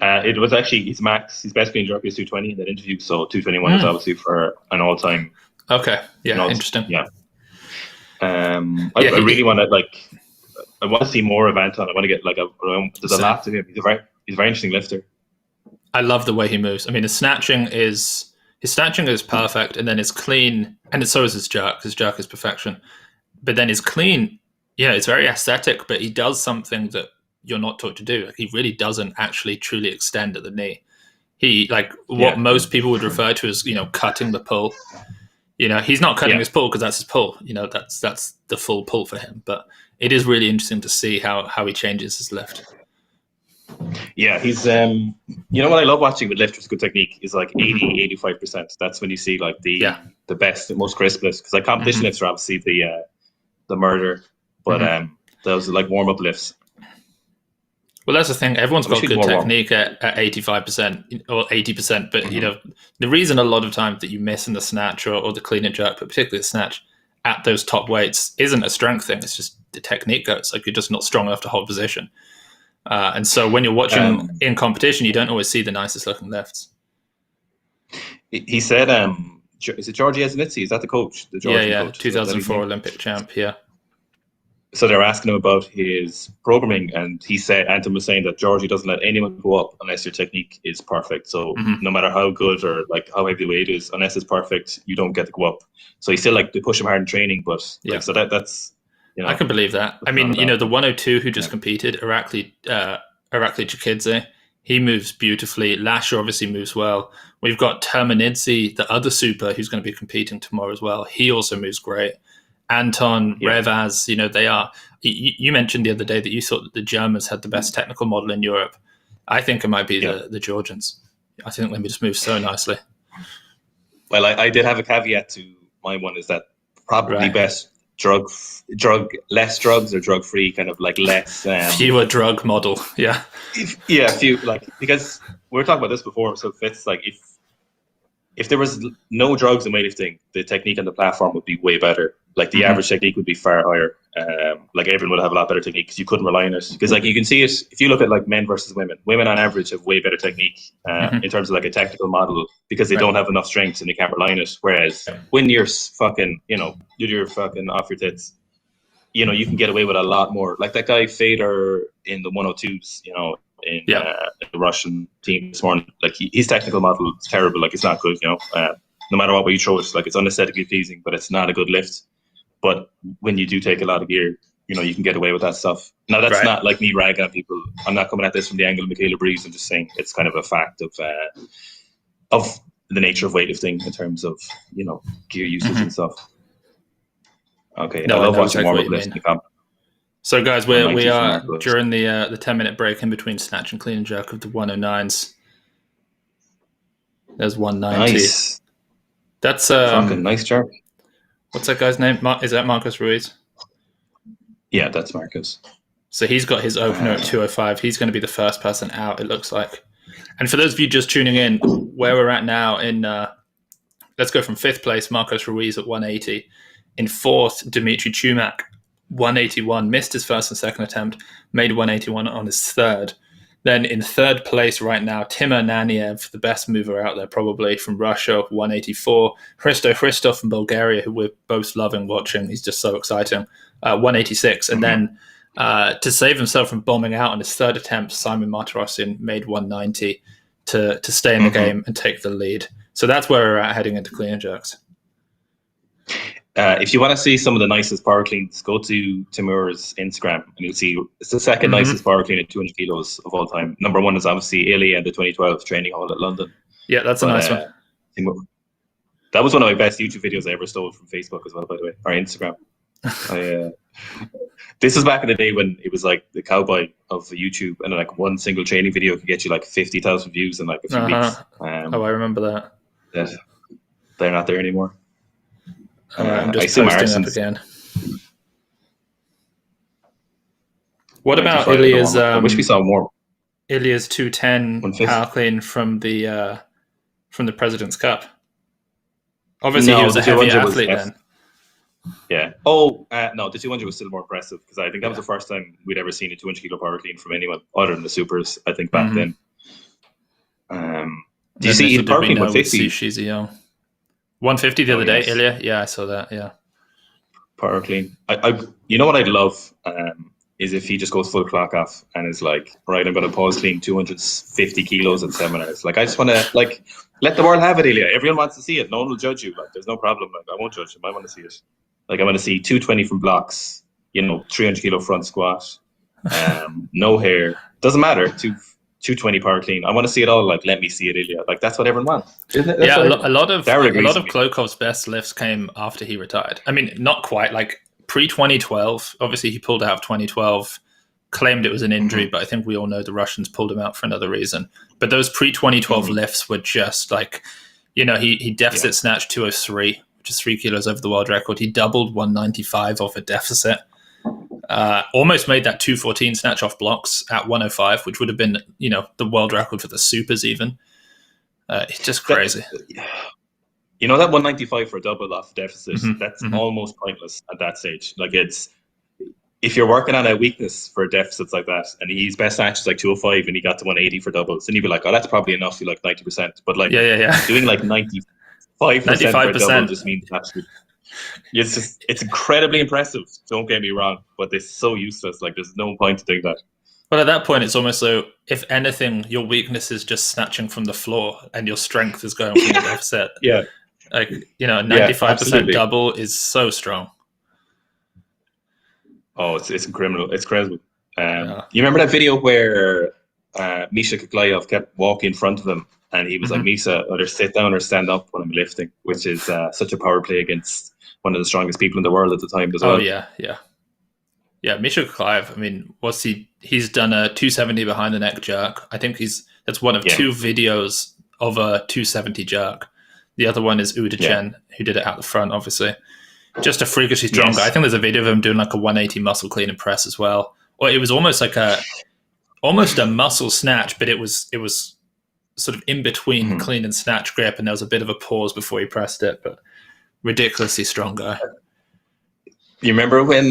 It was actually his max. His best clean jerk is 220 in that interview, so 221 is obviously for an all-time. Okay, interesting. Yeah. I really want to I want to see more of Anton. I want to get there's a lot to him. He's a very interesting lifter. I love the way he moves. His snatching is perfect, and then his clean, and so is his jerk. His jerk is perfection, but then his clean, it's very aesthetic. But he does something that you're not taught to do. He really doesn't actually truly extend at the knee. He what most people would refer to as cutting the pull. He's not cutting his pull because that's his pull. That's the full pull for him. But it is really interesting to see how he changes his lift. Yeah, he's you know what I love watching with lifters good technique is like 80, 85%. That's when you see like Yeah. the best, the most crispest. Because like competition lifts are obviously the murder, but those are like warm up lifts. Well, that's the thing. Everyone's I wish got we'd good more warm. technique at 85% or 80%, but the reason a lot of times that you miss in the snatch or the clean and jerk, but particularly the snatch at those top weights, isn't a strength thing. It's just the technique goes. Like you're just not strong enough to hold position. And so when you're watching Um, in competition, you don't always see the nicest looking lifts. he said, is it Georgi Eznitsi? Is that the coach, the Yeah, Georgian yeah. coach? Is that his 2004 name? Olympic champ. Yeah. So they're asking him about his programming, and he said, Anton was saying that Georgie doesn't let anyone go up unless your technique is perfect. So no matter how good or like how heavy the weight is, unless it's perfect, you don't get to go up. So he still like they push him hard in training, but Yeah. like so that's I can believe that. I mean, the 102 who just competed, Irakli Chikidze, he moves beautifully. Lasher obviously moves well. We've got Terminidze, the other super, who's going to be competing tomorrow as well. He also moves great. Anton, Revaz, they are. You mentioned the other day that you thought that the Germans had the best technical model in Europe. I think it might be the Georgians. I think they just move so nicely. Well, I did have a caveat to my one is that probably best less drugs or drug free, kind of like less fewer drug model. Yeah. Few like because we were talking about this before. So Fitz, like if there was no drugs in weightlifting, the technique on the platform would be way better. Like the average technique would be far higher. Like everyone would have a lot better technique because you couldn't rely on it. Because like you can see it if you look at like men versus women. Women on average have way better technique in terms of like a technical model because they don't have enough strength and they can't rely on it. Whereas when you're fucking, you're fucking off your tits, you can get away with a lot more. Like that guy Fader in the 102s, in the Russian team this morning. Like his technical model is terrible. Like it's not good. No matter what way you throw it, like it's unaesthetically pleasing, but it's not a good lift. But when you do take a lot of gear, you can get away with that stuff. Now that's not like me ragging on people. I'm not coming at this from the angle of Michaela Breeze. I'm just saying it's kind of a fact of the nature of weightlifting in terms of gear usage and stuff. Okay, no, I love watching exactly warm-up lifts. So, guys, we are during the 10-minute break in between snatch and clean and jerk of the 109s. There's 190. Nice. That's fucking nice jerk. What's that guy's name? Is that Marcus Ruiz? Yeah, that's Marcus. So he's got his opener at 205. He's going to be the first person out, it looks like. And for those of you just tuning in, where we're at now in let's go from 5th place, Marcos Ruiz at 180. In 4th, Dimitri Chumak, 181, missed his first and second attempt, made 181 on his 3rd. Then in 3rd place right now, Timur Naniev, the best mover out there probably, from Russia, 184. Christoph from Bulgaria, who we're both loving watching. He's just so exciting, 186. And then to save himself from bombing out on his 3rd attempt, Simon Martirosyan made 190 to stay in the game and take the lead. So that's where we're at heading into clean and jerks. If you want to see some of the nicest power cleans, go to Timur's Instagram and you'll see it's the second nicest power clean at 200 kilos of all time. Number 1 is obviously Ilya and the 2012 training hall at London. Yeah, that's a nice one. That was one of my best YouTube videos I ever stole from Facebook as well, by the way, or Instagram. This was back in the day when it was like the cowboy of YouTube, and like one single training video could get you like 50,000 views in like a few weeks. I remember that. Yeah, they're not there anymore. I'm just posting up again. What about Ilya's? I wish we saw more. Ilya's 210 power clean from the President's Cup. Obviously, he was a heavy athlete then. Yeah. Oh, no, the 200 was still more impressive because I think that was the first time we'd ever seen a 200 kilo power clean from anyone other than the supers. I think back then. Do you see power clean 150? She's young. 150 the other day, Ilya. Yeah, I saw that. Yeah. Power clean. You know what I'd love is if he just goes full clock off and is like, right, I'm going to pause clean 250 kilos in seminars. Like, I just want to let the world have it, Ilya. Everyone wants to see it. No one will judge you. Like, there's no problem. Like, I won't judge him. I want to see it. Like, I want to see 220 from blocks. 300 kilo front squat. No hair. Doesn't matter. 220 power clean. I want to see it all. Like, let me see it, Ilya. Like, that's what everyone wants. Isn't it? Yeah, a lot of Klokov's best lifts came after he retired. I mean, not quite. Like pre-2012, obviously he pulled out of 2012 claimed it was an injury, but I think we all know the Russians pulled him out for another reason. But those pre-2012 lifts were just like, he deficit snatched 203, which is 3 kilos over the world record. He doubled 195 off a deficit. Almost made that 214 snatch off blocks at 105, which would have been, the world record for the supers even. It's just crazy. That 195 for a double off deficit, that's almost pointless at that stage. Like, if you're working on a weakness for deficits like that, and his best snatch is like 205 and he got to 180 for doubles, then you'd be like, oh, that's probably enough to like 90%. But like doing like 95% for a double just means absolutely. It's incredibly impressive. Don't get me wrong, but it's so useless. Like, there's no point to doing that. Well, at that point, it's almost so, if anything, your weakness is just snatching from the floor and your strength is going from the deficit. Yeah. Like, a 95% double is so strong. Oh, it's criminal. It's crazy. You remember that video where Misha Kuklayev kept walking in front of him, and he was like, Misha, either sit down or stand up when I'm lifting, which is such a power play against one of the strongest people in the world at the time as well. Oh, yeah. Yeah, Misha Kuklayev, he's done a 270 behind the neck jerk. I think that's one of two videos of a 270 jerk. The other one is Uda Chen, who did it out the front, obviously. Just a freakishly strong guy. I think there's a video of him doing like a 180 muscle clean and press as well. Or it was almost like a muscle snatch, but it was sort of in between clean and snatch grip, and there was a bit of a pause before he pressed it, but ridiculously strong guy. You remember when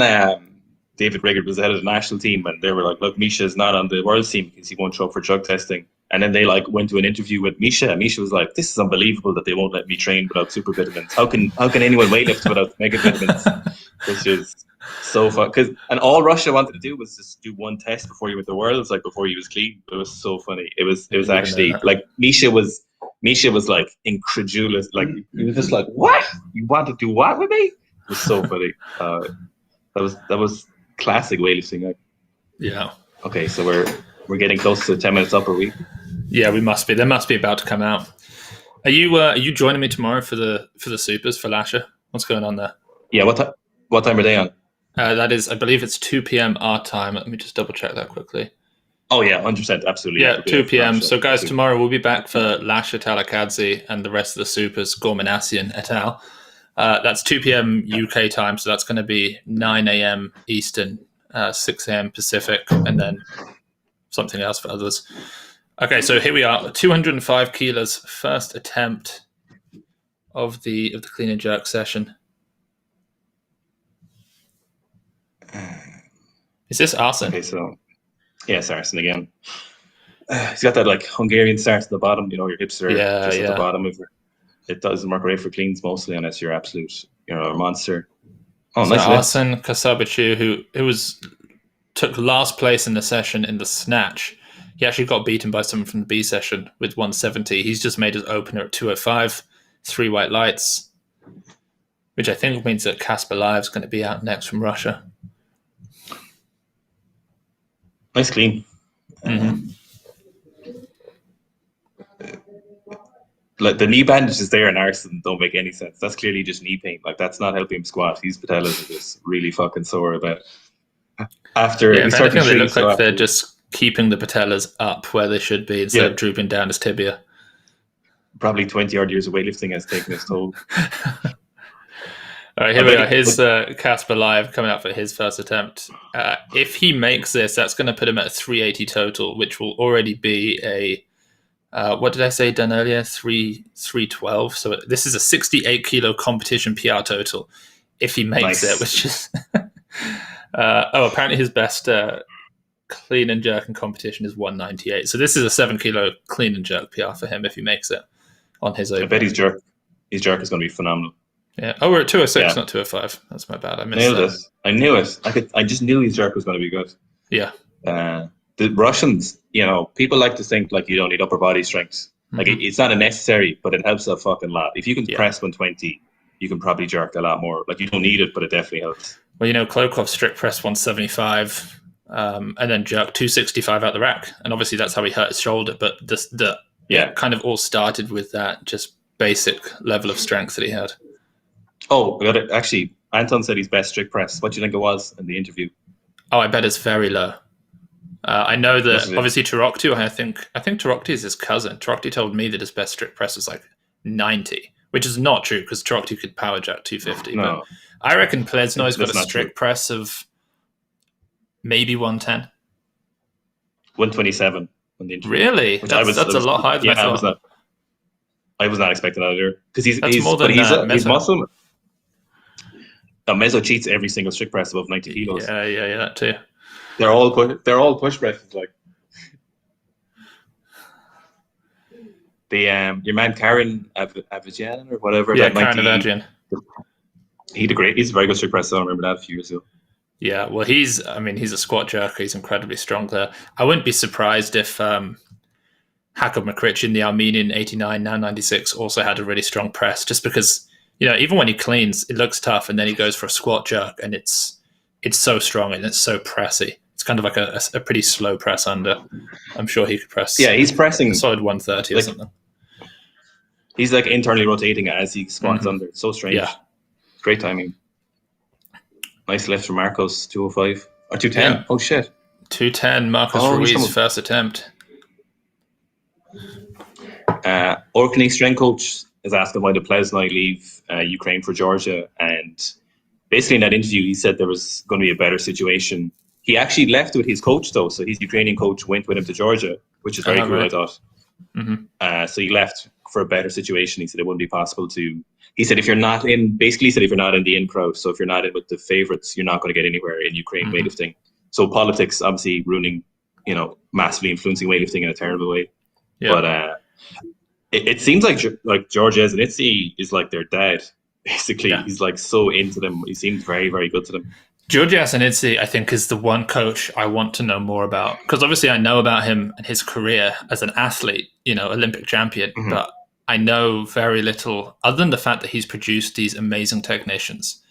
David Riggert was head of the national team, and they were like, look, Misha's not on the world team because he won't show up for drug testing. And then they like went to an interview with Misha. Misha was like, this is unbelievable that they won't let me train without super vitamins. How can anyone weightlift without mega vitamins? Which is so fun. And all Russia wanted to do was just do one test before he went to the Worlds, like before he was clean. It was so funny. It was actually like Misha was like incredulous. Like, he was just like, what? You want to do what with me? It was so funny. That was classic weightlifting. Yeah. Okay, so we're getting close to 10 minutes up, are we? Yeah, we must be. They must be about to come out. Are you joining me tomorrow for the supers for Lasher? What's going on there? Yeah, what time are they on? That is, I believe it's 2 p.m. our time. Let me just double check that quickly. Oh yeah, 100%, absolutely. Yeah, 2 p.m. So guys, tomorrow we'll be back for Lasher Talakadze and the rest of the supers, Gormanasian et al. That's 2 p.m. UK time, so that's going to be 9 a.m. Eastern, 6 a.m. Pacific, and then something else for others. Okay, so here we are, 205 kilos, first attempt of the clean and jerk session. Is this Arsen? Okay, so it's Arsen again. He's got that like Hungarian start to the bottom. Your hips are just at the bottom of it. Doesn't work great for cleans mostly unless you're absolute, a monster. Oh, so nice. Arsen Kasabachu, who took last place in the session in the snatch. He actually got beaten by someone from the B session with 170. He's just made his opener at 205, 3 white lights, which I think means that Kasper Live is going to be out next from Russia. Nice clean. Like the knee bandages there in Arsen don't make any sense. That's clearly just knee pain. Like, that's not helping him squat. His patellas are just really fucking sore about after. Yeah, I think they look like they're just keeping the patellas up where they should be instead of drooping down his tibia. Probably 20 odd years of weightlifting has taken its toll. All right, here we are. Here's Kasper Live coming out for his first attempt. If he makes this, that's going to put him at a 380 total, which will already be a what did I say done earlier? 312. So this is a 68 kilo competition PR total. If he makes it, which is apparently his best clean and jerk in competition is 198. So this is a 7 kilo clean and jerk PR for him if he makes it on his own. I bet his jerk is going to be phenomenal. Yeah. Oh, we're at 206, not 205. That's my bad. I missed Nailed that. it. I knew it. I just knew his jerk was going to be good. Yeah. The Russians, people like to think like you don't need upper body strength. Like it's not a necessary, but it helps a fucking lot. If you can press 120, you can probably jerk a lot more. Like, you don't need it, but it definitely helps. Well, Klokov strict press 175 and then jerk 265 out the rack. And obviously that's how he hurt his shoulder. But it kind of all started with that just basic level of strength that he had. Oh, I got it. Actually, Anton said his best strict press. What do you think it was in the interview? Oh, I bet it's very low. I know Must that have been. obviously Turokti, I think Turokti is his cousin. Turokti told me that his best strict press was like 90, which is not true because Turokti could power jack 250. But No, I reckon Plesnoy's got a that's not true. strict press of maybe 110. 127 on the interview, Really? which That's a lot higher than I yeah, thought. I was not expecting that either because That's more but than he's Mezzo. muscle. Now, Mezzo cheats every single strict press above 90 kilos. Yeah, that too. They're all push presses like the your man Karen Avajian or whatever Yeah, about Karen 90. Avajian. He's a very good strict press. I remember that a few years ago. Yeah, well, he's a squat jerker. He's incredibly strong there. I wouldn't be surprised if Hakov McCritchin, the Armenian 89, now 96, also had a really strong press just because, even when he cleans, it looks tough and then he goes for a squat jerk and it's so strong and it's so pressy. It's kind of like a pretty slow press under. I'm sure he could press Yeah, he's pressing a solid 130 or something. He's like internally rotating as he squats under. It's so strange. Yeah. Great timing. Nice lift from Marcos, 205. Or 210. Yeah. Oh, shit. 210, Marcos Ruiz, first attempt. Orkney strength coach is asking why did Plesnoy leave Ukraine for Georgia. And basically in that interview, he said there was going to be a better situation. He actually left with his coach, though. So his Ukrainian coach went with him to Georgia, which is very cool, right. I thought. Mm-hmm. So he left for a better situation. He said it wouldn't be possible to... He said if you're not in the in crowd, so if you're not in with the favorites, you're not going to get anywhere in Ukraine weightlifting. So politics obviously ruining, massively influencing weightlifting in a terrible way. Yeah. But it seems like George Ezanitsi is like their dad. Basically, he's like so into them. He seems very, very good to them. George Ezanitsi, I think, is the one coach I want to know more about because obviously I know about him and his career as an athlete, Olympic champion, but I know very little other than the fact that he's produced these amazing technicians.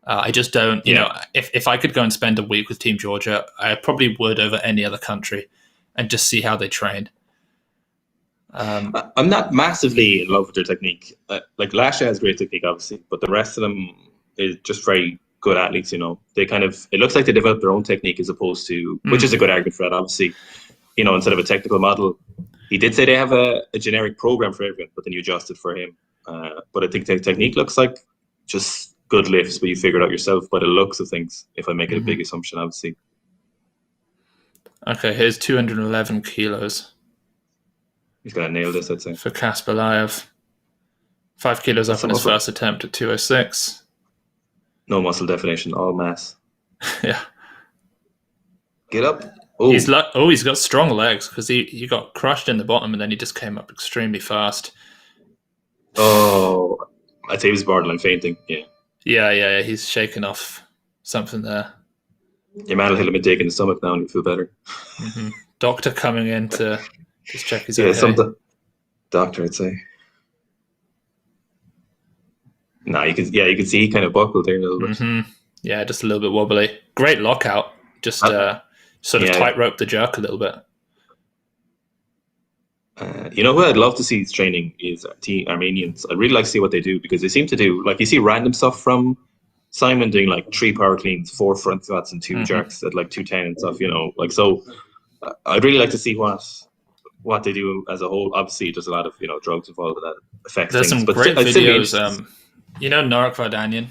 I just don't, if I could go and spend a week with Team Georgia, I probably would over any other country and just see how they train. I'm not massively in love with their technique. Like Lasha has great technique, obviously, but the rest of them is just very good athletes. They it looks like they develop their own technique as opposed to, which is a good argument for that, obviously. Instead of a technical model, he did say they have a generic program for everyone, but then you adjust it for him. But I think the technique looks like just good lifts, but you figure it out yourself by the looks of things. If I make it a big assumption, obviously. Okay, here's 211 kilos. He's gonna nail this, I'd say. For Kaspalayev. 5 kilos up on his first attempt at 206. No muscle definition, all mass. Yeah. Get up. Oh. He's got strong legs because he got crushed in the bottom and then he just came up extremely fast. Oh, I'd say he was borderline fainting. Yeah. Yeah. He's shaking off something there. Your man will hit him a dig in the stomach now and you feel better. Doctor coming in to just check his doctor, I'd say. No, you can see he kind of buckled there a little bit. Yeah, just a little bit wobbly. Great lockout. Just sort of tightrope the jerk a little bit. Who I'd love to see training is Armenians. I'd really like to see what they do because they seem to do, like, you see random stuff from Simon doing like 3 power cleans, 4 front squats and 2 jerks at like 210 and stuff, so I'd really like to see what they do as a whole. Obviously there's a lot of drugs involved that affect there's things. Some great videos. Norik Vardanyan.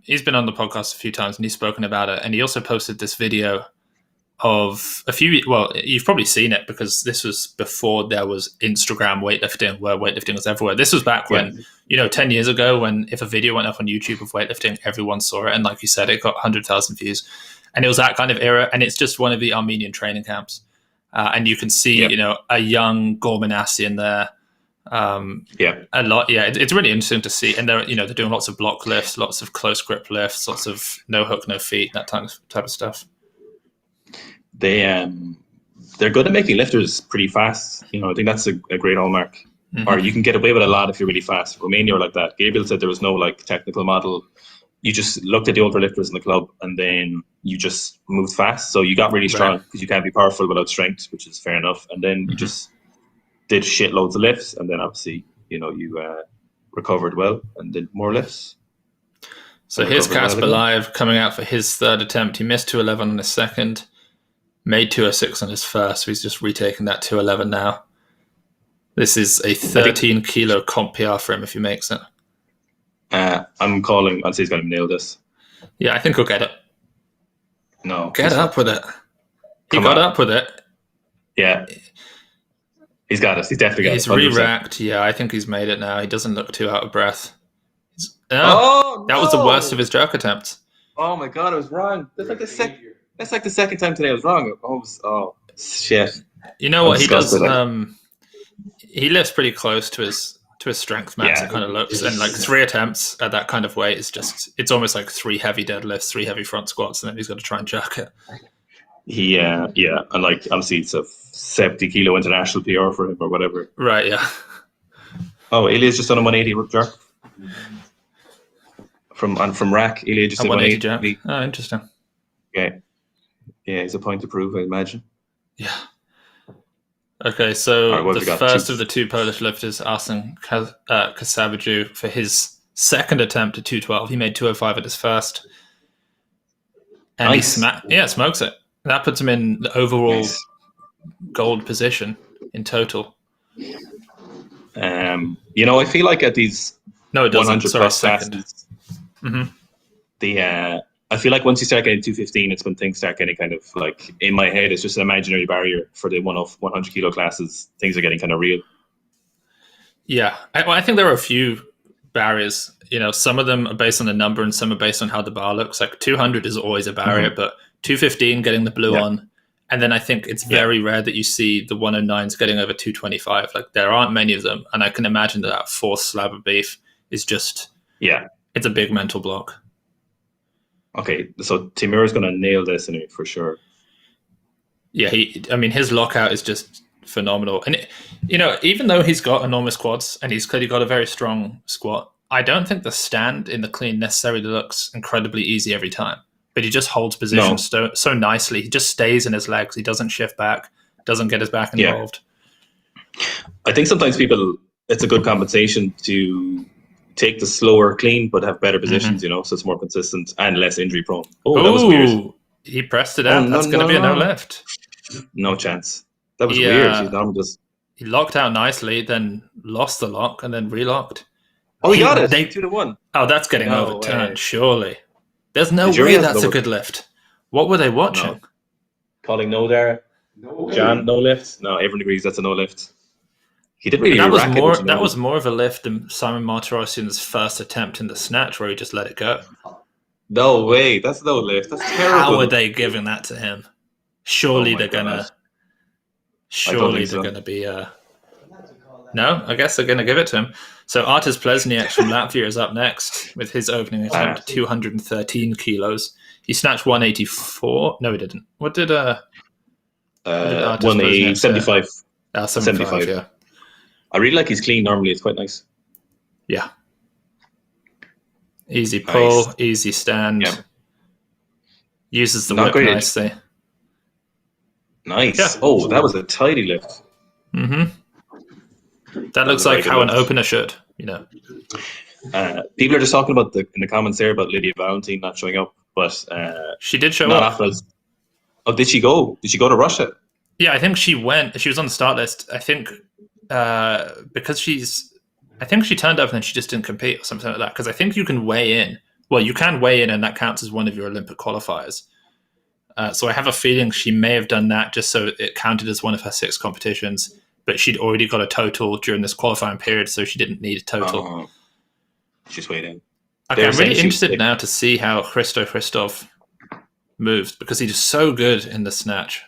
He's been on the podcast a few times and he's spoken about it, and he also posted this video of you've probably seen it because this was before there was Instagram weightlifting where weightlifting was everywhere. This was back when 10 years ago, when if a video went up on YouTube of weightlifting, everyone saw it, and like you said, it got 100,000 views, and it was that kind of era. And it's just one of the Armenian training camps, and you can see a young Gormanassi in there. A lot. It's really interesting to see, and they're doing lots of block lifts, lots of close grip lifts, lots of no hook, no feet, that type of stuff. They're good at making lifters pretty fast. I think that's a great hallmark. Or you can get away with a lot if you're really fast. Romania were like that. Gabriel said there was no like technical model. You just looked at the older lifters in the club and then you just moved fast. So you got really strong because you can't be powerful without strength, which is fair enough. And then you just did shitloads of lifts, and then obviously you recovered well and did more lifts. So here's Kaspalayev coming out for his third attempt. He missed 211 on his second. Made 206 on his first, so he's just retaking that 211 now. This is a I think 13 kilo comp PR for him if he makes it. I'm calling. I'd say he's going to nail this. Yeah, I think he'll get it. No, Get up with it. He Come got on. up with it. Yeah, he's got us. He's definitely got He's us. 100%. re-racked. Yeah, I think he's made it now. He doesn't look too out of breath. Oh That was the worst of his jerk attempts. Oh my god, I was wrong. That's like the second time today I was wrong. Oh shit. You know I'm what he does? disgusted. He lifts pretty close to his strength max. Yeah. It kind of looks, and like 3 attempts at that kind of weight is it's almost like 3 heavy deadlifts, 3 heavy front squats, and then he's got to try and jerk it. Yeah, and like obviously it's a 70 kilo international PR for him or whatever. Right? Yeah. Oh, Ilya's just done a 180 jerk. From rack, Ilya just A did 180 180. jerk. Oh, interesting. Okay. Yeah, he's a point to prove, I imagine. Yeah. Okay, so All right, the first of the 2 Polish lifters, Arsen Kasabaju, for his second attempt at 212, he made 205 at his first, and nice. he smokes it. That puts him in the overall gold position in total. I feel like at these 100 plus classes, I feel like once you start getting 215, it's when things start getting kind of like, in my head, it's just an imaginary barrier for the 100 kilo classes. Things are getting kind of real. Yeah, I think there are a few barriers. Some of them are based on the number and some are based on how the bar looks. Like 200 is always a barrier, but 215 getting the blue on. And then I think it's very rare that you see the 109s getting over 225. Like there aren't many of them. And I can imagine that fourth slab of beef is just, it's a big mental block. Okay, so Timur is going to nail this in it for sure. Yeah, his lockout is just phenomenal. And, even though he's got enormous quads and he's clearly got a very strong squat, I don't think the stand in the clean necessarily looks incredibly easy every time. But he just holds position so nicely. He just stays in his legs. He doesn't shift back, doesn't get his back involved. I think sometimes it's a good compensation to take the slower clean but have better positions, so it's more consistent and less injury prone. Oh, that was weird. He pressed it out. That's going to be a no lift. No chance. That was weird. He locked out nicely, then lost the lock, and then relocked. Oh, he got it. 2-1. Oh, that's getting overturned, surely. There's no way that's a good lift. What were they watching? No. Calling no there. No. John, no lift. No, everyone agrees that's a no lift. He didn't really. That was more of a lift than Simon Martirosyan's first attempt in the snatch, where he just let it go. No way, that's no lift. That's terrible. How are they giving that to him? Surely they're gonna. Surely they're gonna be. No, I guess they're gonna give it to him. So Artis Plesniak from Latvia is up next with his opening attempt, 213 kilos. He snatched 184. No, he didn't. What did 175. 75, yeah. I really like his clean normally. It's quite nice. Yeah. Easy pull, easy stand. Yeah. Uses the whip nicely. Nice. Yeah. Oh, that was a tidy lift. Mm-hmm. That looks like how an opener should, People are just talking about in the comments there about Lydia Valentine not showing up, but she did show up. Oh, did she go? Did she go to Russia? Yeah, I think she went. She was on the start list. I think because I think she turned up and then she just didn't compete or something like that. Because I think you can weigh in. Well, you can weigh in, and that counts as one of your Olympic qualifiers. So I have a feeling she may have done that just so it counted as one of her 6 competitions. But she'd already got a total during this qualifying period, so she didn't need a total. She's waiting. Okay, I'm really interested now to see how Christov moves, because he was so good in the snatch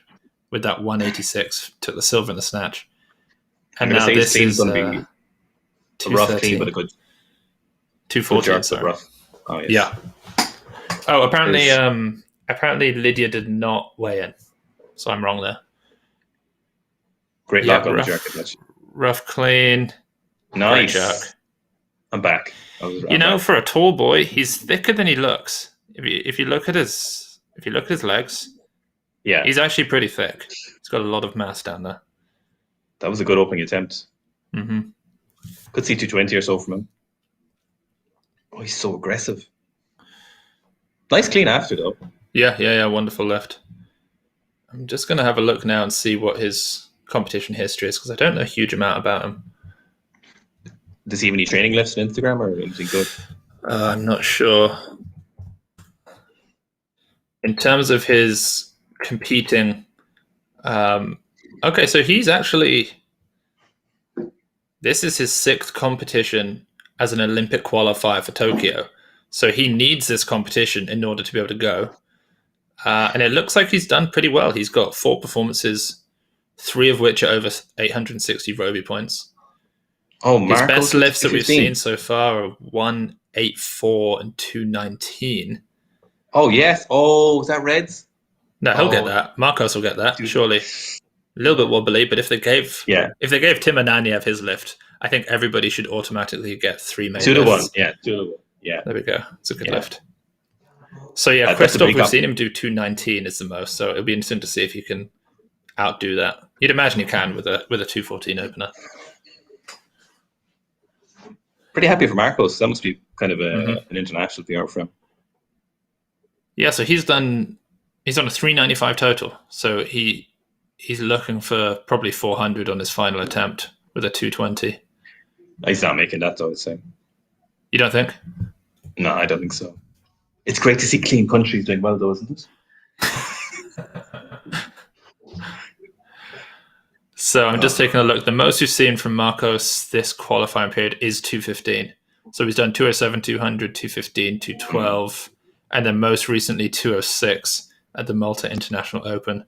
with that 186, took the silver in the snatch. And now this is going to be a rough clean, but a good 240. Sorry. Rough. Oh, yes. Yeah. Oh, apparently Lydia did not weigh in, so I'm wrong there. Great lock on the jerk. Rough clean. Nice. Jerk. I'm back. For a tall boy, he's thicker than he looks. If you look at his legs, he's actually pretty thick. He's got a lot of mass down there. That was a good opening attempt. Mm-hmm. Could see 220 or so from him. Oh, he's so aggressive. Nice clean after though. Yeah. Wonderful lift. I'm just going to have a look now and see what his competition history is because I don't know a huge amount about him. Does he have any training lifts on Instagram or anything good? I'm not sure. In terms of his competing, okay, so he's actually. This is his 6th competition as an Olympic qualifier for Tokyo. So he needs this competition in order to be able to go. And it looks like he's done pretty well. He's got 4 performances, 3 of which are over 860 Roby points. Oh, his Marcos best lifts that we've 15. seen so far are 184 and 219. Oh, yes. Oh, is that Reds? No, he'll get that. Marcos will get that, surely. A little bit wobbly, but if they gave Tim Ananiev his lift, I think everybody should automatically get 3 main 2 to 1. lifts. Yeah, 2 to 1. Yeah. There we go. It's a good lift. So yeah, Christoph, we've seen him do 219 is the most. So it'll be interesting to see if he can outdo that. You'd imagine he can with a 214 opener. Pretty happy for Marcos. That must be kind of an international PR for him. Yeah, so he's on a 395 total. So he's looking for probably 400 on his final attempt with a 220. He's not making that, though, I'd say. You don't think? No, I don't think so. It's great to see clean countries doing well, though, isn't it? So I'm just taking a look. The most we've seen from Marcos this qualifying period is 215. So he's done 207, 200, 215, 212, and then most recently 206 at the Malta International Open.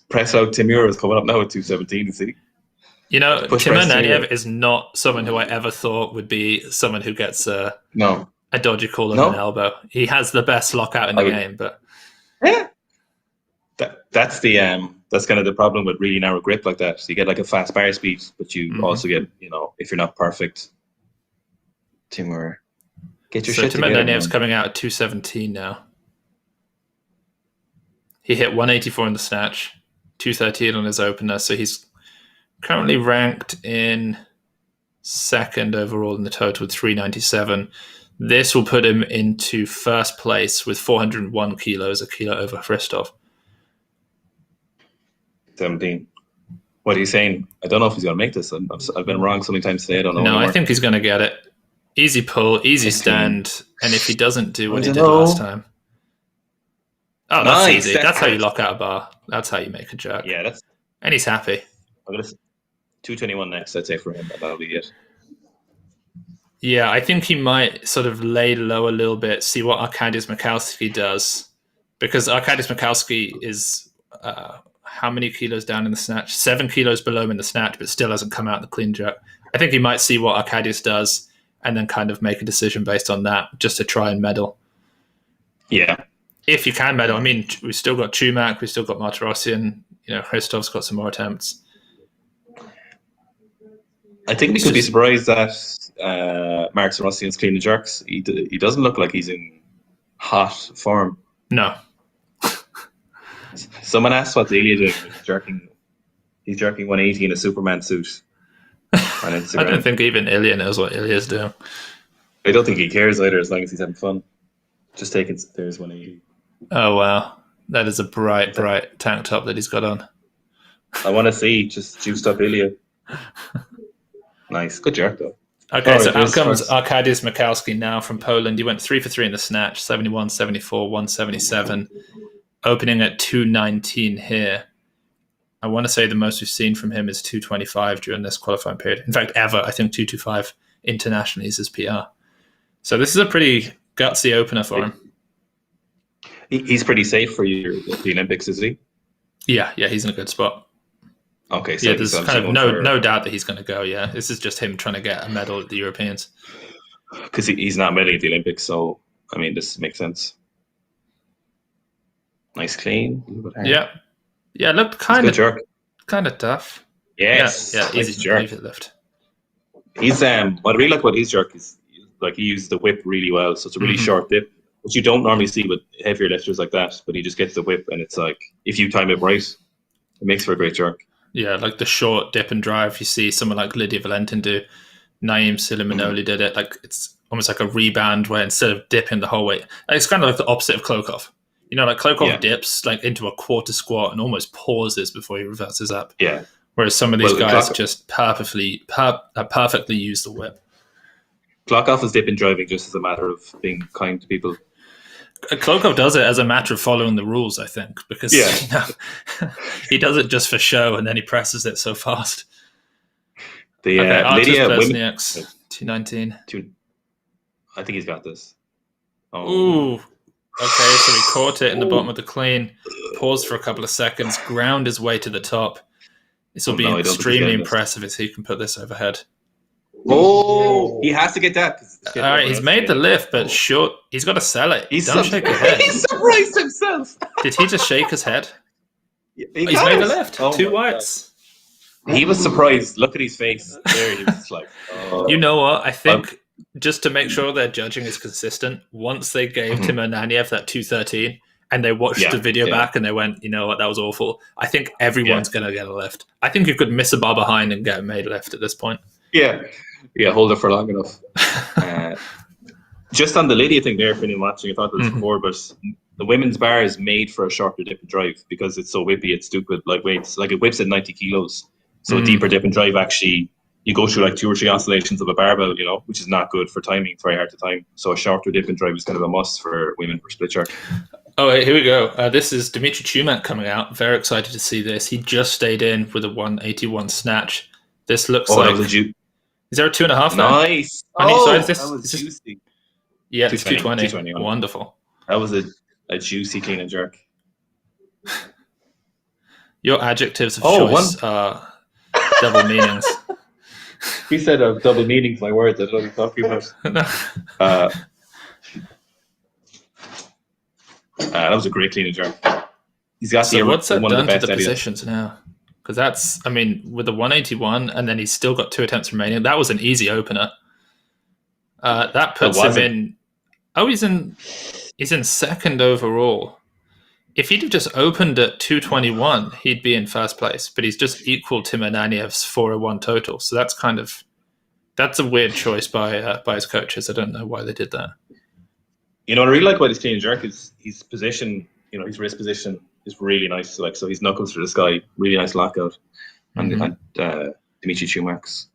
Press out Timur is coming up now at 217, is he? You know, Tim Ananiev is not someone who I ever thought would be someone who gets a dodgy call on an elbow. He has the best lockout in the game, but yeah, that's kind of the problem with really narrow grip like that. So you get like a fast bar speed, but you also get, if you're not perfect, Timur, get your shit together. Tim Ananiev's coming out at 217 now. He hit 184 in the snatch, 213 on his opener, so he's currently ranked in 2nd overall in the total with 397. This will put him into 1st place with 401 kilos, a kilo over Christoph. 17. What are you saying? I don't know if he's going to make this. I've been wrong so many times today. I don't know. No, anymore. I think he's going to get it. Easy pull, easy stand, and if he doesn't do what he did last time. Oh, that's easy. That's how you lock out a bar. That's how you make a jerk. Yeah, and he's happy. I'm going to 221 next, I'd say, for him. That'll be it. Yeah, I think he might sort of lay low a little bit, see what Arkadiusz Mikalski does. Because Arkadiusz Mikalski is how many kilos down in the snatch? 7 kilos below him in the snatch, but still hasn't come out in the clean jerk. I think he might see what Arkadiusz does and then kind of make a decision based on that, just to try and medal. Yeah. If you can medal. I mean, we've still got Chumak, we've still got Martirosyan, Christoph's got some more attempts. I think we could be surprised that Martirosyan's clean and jerks. He doesn't look like he's in hot form. No. Someone asked what Ilya doing. He's jerking 180 in a Superman suit on Instagram. I don't think even Ilya knows what Ilya's doing. I don't think he cares either, as long as he's having fun. Just taking there's 180. Oh wow, that is a bright tank top that he's got on. I want to see just juiced up Ilya. Nice, good jerk though. Okay, so out comes Arkadiusz Mikalski now from Poland. He went 3 for 3 in the snatch, 71, 74, 177, opening at 219 here. I want to say the most we've seen from him is 225 during this qualifying period. In fact, ever. I think 225 internationally is his PR. So this is a pretty gutsy opener for him. He's pretty safe for the Olympics, is he? Yeah, he's in a good spot. Okay, so yeah, there's kind of no doubt that he's going to go. Yeah, this is just him trying to get a medal at the Europeans because he's not medaling at the Olympics. So I mean, this makes sense. Nice clean. Yeah, looked kind of tough. Yes, yeah, easy to jerk lift. He's what I really like about his jerk is like he uses the whip really well. So it's a really short dip, which you don't normally see with heavier lifters like that. But he just gets the whip, and it's like if you time it right, it makes for a great jerk. Yeah, like the short dip and drive. You see someone like Lydia Valentin do. Naeem Silimanoli did it. Like it's almost like a rebound where instead of dipping the whole way, it's kind of like the opposite of Klokov. You know, like Klokov Yeah. dips like into a quarter squat and almost pauses before he reverses up. Yeah. Whereas some of these Well, guys just perfectly use the whip. Klokov is dipping driving just as a matter of being kind to people. Klokov does it as a matter of following the rules, I think, because he does it just for show and then he presses it so fast. The Artis Lydia women Plesniak's 219. I think he's got this. Oh. Ooh. Okay, so he caught it in the bottom of the clean, paused for a couple of seconds, ground his way to the top. This will be extremely impressive if he can put this overhead. Oh, he has to get that. All right, he's made the lift, but short. He's got to sell it. Don't shake your head. He surprised himself. Did he just shake his head? He's made the lift. 2 whites. He was surprised. Look at his face. There he was like, You know what? I think just to make sure their judging is consistent, once they gave Timur Naniev that 213 and they watched the video back and they went, you know what, that was awful. I think everyone's going to get a lift. I think you could miss a bar behind and get a made lift at this point. Yeah, hold it for long enough. Just on the Lydia thing there, for anyone watching, I thought that was before, but the women's bar is made for a shorter dip and drive because it's so whippy, it's stupid. Like weights, like it whips at 90 kilos. So a deeper dip and drive, actually, you go through like 2 or 3 oscillations of a barbell, you know, which is not good for timing. It's very hard to time. So a shorter dip and drive is kind of a must for women for split jerk. Oh, here we go. This is Dimitri Chumak coming out. Very excited to see this. He just stayed in with a 181 snatch. This looks like... That was a is there a 2.5 there? Nice. On each side? That was juicy. Yeah, it's 220. Wonderful. That was a juicy clean and jerk. Your adjectives of choice are double meanings. He said double meanings, my words. I don't know what you're talking about. That was a great clean and jerk. He's got what's that one done of the best to the positions now? Because that's, I mean, with the 181 and then he's still got 2 attempts remaining. That was an easy opener. That puts him in. Oh, he's in second overall. If he'd have just opened at 221, he'd be in first place. But he's just equal Timur Naniev's 401 total. So that's a weird choice by his coaches. I don't know why they did that. You know what I really like about his clean and jerk is his position. You know, his wrist position is really nice. So his knuckles to the sky, really nice lockout. And Dimitri Chumak's.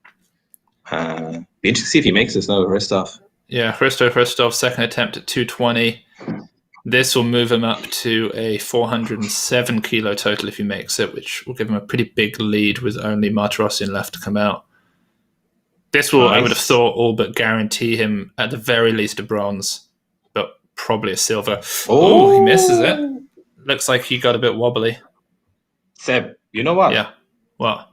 Be interesting to see if he makes this now, Hristov. Yeah, Hristov, second attempt at 220. This will move him up to a 407 kilo total if he makes it, which will give him a pretty big lead with only Martirosyan left to come out. This will, I would have thought, all but guarantee him at the very least a bronze, but probably a silver. Oh, he misses it. Looks like he got a bit wobbly. Seb, you know what? Yeah. What?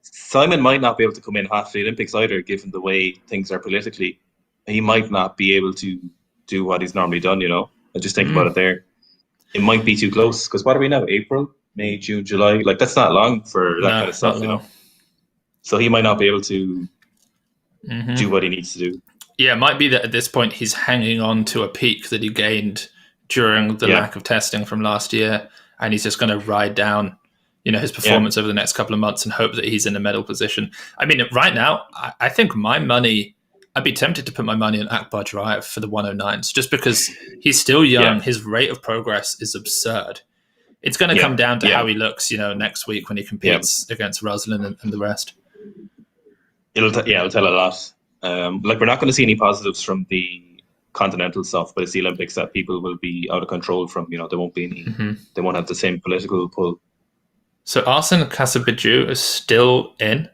Simon might not be able to come in half the Olympics either, given the way things are politically. He might not be able to do what he's normally done, you know? I just think about it there. It might be too close, because what are we now? April, May, June, July? Like, that's not long for that kind of stuff, you know? So he might not be able to do what he needs to do. Yeah, it might be that at this point he's hanging on to a peak that he gained during the lack of testing from last year, and he's just going to ride down, you know, his performance over the next couple of months and hope that he's in a medal position. I mean, right now, I think my money... I'd be tempted to put my money on Akbar Jurayev for the 109s, just because he's still young. His rate of progress is absurd. It's going to come down to how he looks, you know, next week when he competes against Roslin and the rest. It'll tell a lot. Like, we're not going to see any positives from the continental stuff, but it's the Olympics that people will be out of control from. You know, there won't be any. They won't have the same political pull. So Arsene Kasabidju is still in.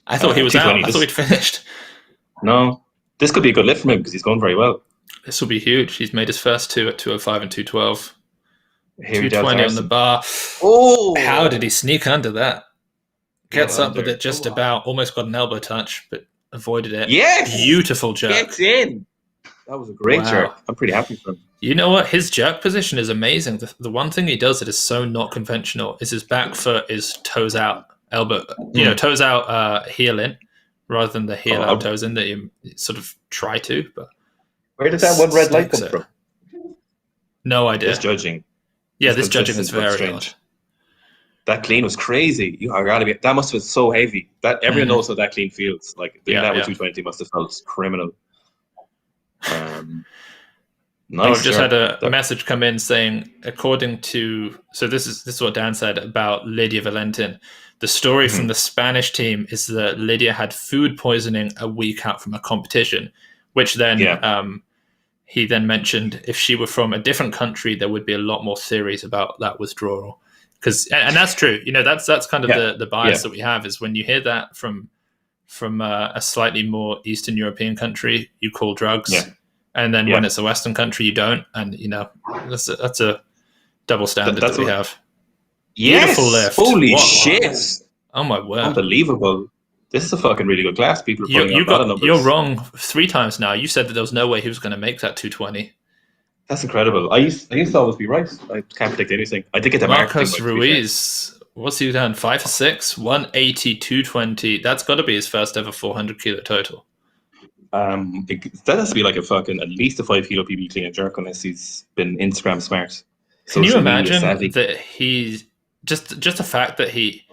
I thought he was out. I thought he'd finished. No, this could be a good lift for him because he's going very well. This will be huge. He's made his first 2 at 205 and 212. 220 on the bar. Oh, how did he sneak under that? Gets up with it just about, almost got an elbow touch, but avoided it. Yes! Beautiful jerk. Gets in. That was a great jerk. I'm pretty happy for him. You know what? His jerk position is amazing. The one thing he does that is so not conventional is his back foot is toes out, elbow, you know, toes out, heel in, rather than the heel out, toes in that you sort of try to. But where did that one red light come from? No idea. This judging. Yeah, this judging is very strange. That clean was crazy. That must have been so heavy. That everyone knows how that clean feels. Like doing that with 220 must have felt criminal. Oh, I've Nice, just sir. had a message come in saying, according to, so this is what Dan said about Lydia Valentin. The story from Mhm. the Spanish team is that Lydia had food poisoning a week out from a competition, which then Yeah, he then mentioned if she were from a different country, there would be a lot more theories about that withdrawal. Because and that's true. That's kind of yeah, the bias yeah, that we have is when you hear that from a slightly more Eastern European country, you call yeah, drugs, and then when yeah. it's a Western country, you don't. And that's a double standard that That's we what. have. Beautiful Yes. lift. Holy What? shit! Oh my word! Unbelievable. This is a fucking really good class. People are You putting you out a lot of you're numbers. wrong 3 times now. You said that there was no way he was going to make that 220. That's incredible. I used to always be right. I can't predict anything. I did get the marketing Marcos right, to be fair. Ruiz, what's he done? 5 for 6, 180, 220. That's got to be his first ever 400 kilo total. That has to be like a fucking at least a 5 kilo PB clean and jerk unless he's been Instagram smart, Can you social media imagine savvy. that he just the fact that he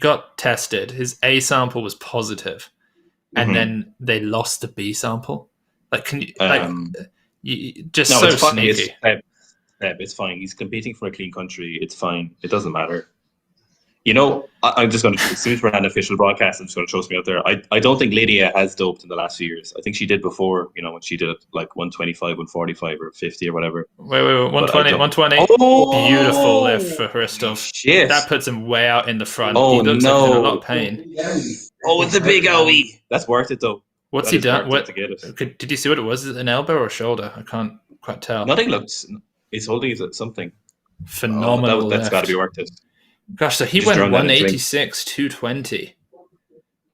got tested, his A sample was positive, and Hmm. then they lost the B sample? Like, can you Um, just no, so it's fine. It's sneaky? It's fine. He's competing for a clean country. It's fine. It doesn't matter. I'm just going to, as soon as we're on an official broadcast, I'm just going to throw something out there. I don't think Lydia has doped in the last few years. I think she did before, when she did it like 125, 145, or 50 or whatever. Wait, But I 120, don't. 120. Beautiful lift Oh, for holy Hristov. shit. That puts him way out in the front. He Oh, looks like he's in a lot of no. pain. Oh, it's a big owie. That's worth it, though. What's That he is done? worth it to What get it. did you see? What it was? Is it an elbow or a shoulder? I can't quite tell. Nothing looks. He's holding it at something. Oh, Phenomenal that's got to be lift. worth it. Gosh, so he You just went drown that in drink. 186, 220. So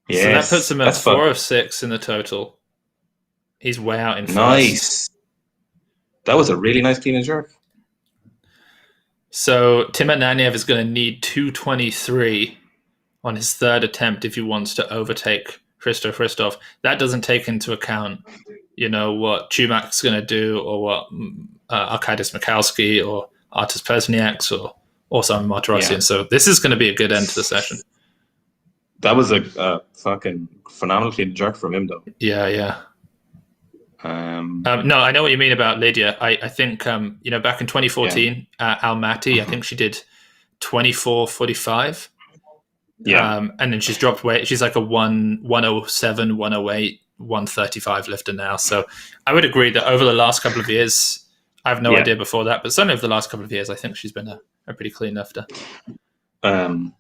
that puts Yes, him at that's fun. 406 in the total. He's way out in first. Nice. That was a really nice clean and jerk. So Timur Naniev is going to need 223 on his third attempt if he wants to overtake Hristov. That doesn't take into account, what Chumac's going to do or what Arkadiusz Mikhalski or Artis Plesniaks or Simon Martirosyan. Yeah, So this is going to be a good end to the session. that was a fucking phenomenal clean and jerk from him, though. Yeah. Um, No, I know what you mean about Lydia. I think, back in 2014 at Almaty, I think she did 24:45. yeah, And then she's dropped weight. She's like a 107, 108, 135 lifter now. So I would agree that over the last couple of years, I have no yeah. idea before that, but certainly over the last couple of years, I think she's been a pretty clean lifter. Um,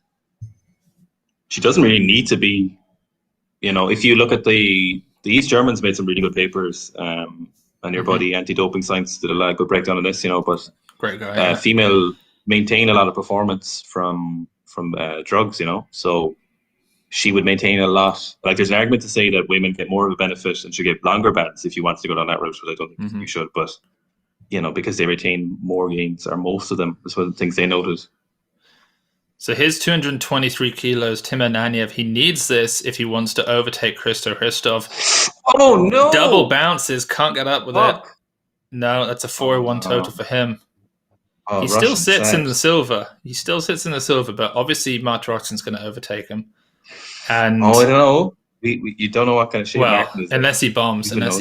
she doesn't really need to be. If you look at the East Germans made some really good papers, and your buddy Anti-Doping Science did a good breakdown on this. But Great guy. Yeah. female maintain a lot of performance from drugs. So she would maintain a lot. Like there's an argument to say that women get more of a benefit and should get longer bands if you want to go down that route, but I don't think you should. But because they retain more gains, or most of them, is one of the things they noted. So here's 223 kilos, Timur Naniev. He needs this if he wants to overtake Hristov. Oh no! Double bounces, can't get up with Fuck. it. No, that's a 401 total for him. Oh, He still Russian sits in the saves. silver. But obviously Martirosyan's going to overtake him. And I don't know. You don't know what kind of shape Martin is in. unless he bombs. Who knows?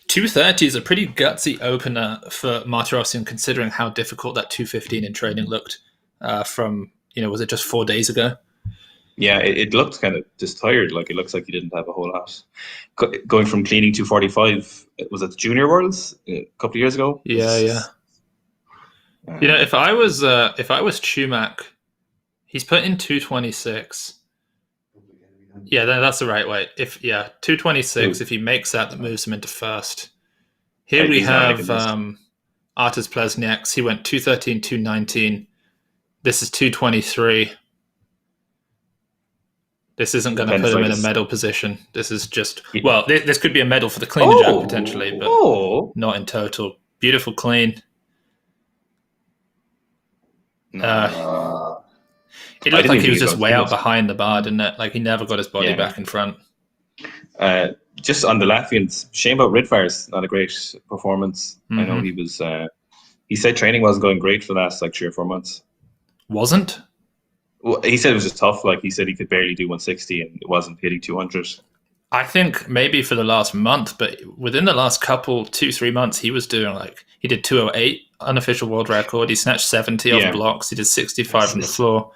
230 is a pretty gutsy opener for Martirosyan, considering how difficult that 215 in training looked from, was it just 4 days ago? Yeah, it looked kind of just tired. Like it looks like he didn't have a whole lot. Going from cleaning 245, was it the Junior Worlds a couple of years ago? Yeah. If I was Chumak, he's put in 226. Yeah, that's the right weight. 226. If he makes that moves him into first. Here we have Artis Plesniaks. He went 213, 219. This is 223. This isn't going to put him in a medal position. This is just this could be a medal for the clean and jerk potentially, but not in total. Beautiful clean. It looked like he was just way out behind the bar, didn't it? Like he never got his body back in front. Just on the Latvians, shame about Ridfire's not a great performance. I know he was. He said training wasn't going great for the last 3 or 4 months. Wasn't? Well, he said it was just tough. Like he said, he could barely do 160 and it wasn't hitting 200. I think maybe for the last month, but within the last 2-3 months, he was doing He did 208, unofficial world record. He snatched 70 off blocks. He did 65 on the floor.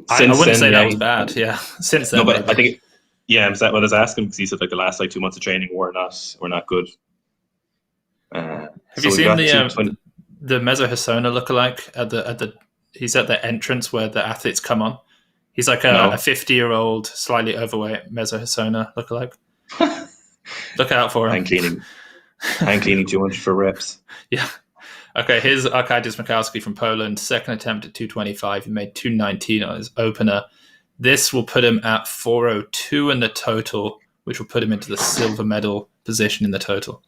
I wouldn't say that was bad. Yeah, since then. No, but maybe. I think, what I was asking, because he said like the last 2 months of training were not good. Have you seen the Mezzo Hisona lookalike at the? He's at the entrance where the athletes come on. He's like a 50-year-old, slightly overweight Mezzo Hisona lookalike. Look out for him. Hand cleaning 200 for reps. Yeah. Okay, here's Arkadiusz Mikowski from Poland. Second attempt at 225. He made 219 on his opener. This will put him at 402 in the total, which will put him into the silver medal position in the total.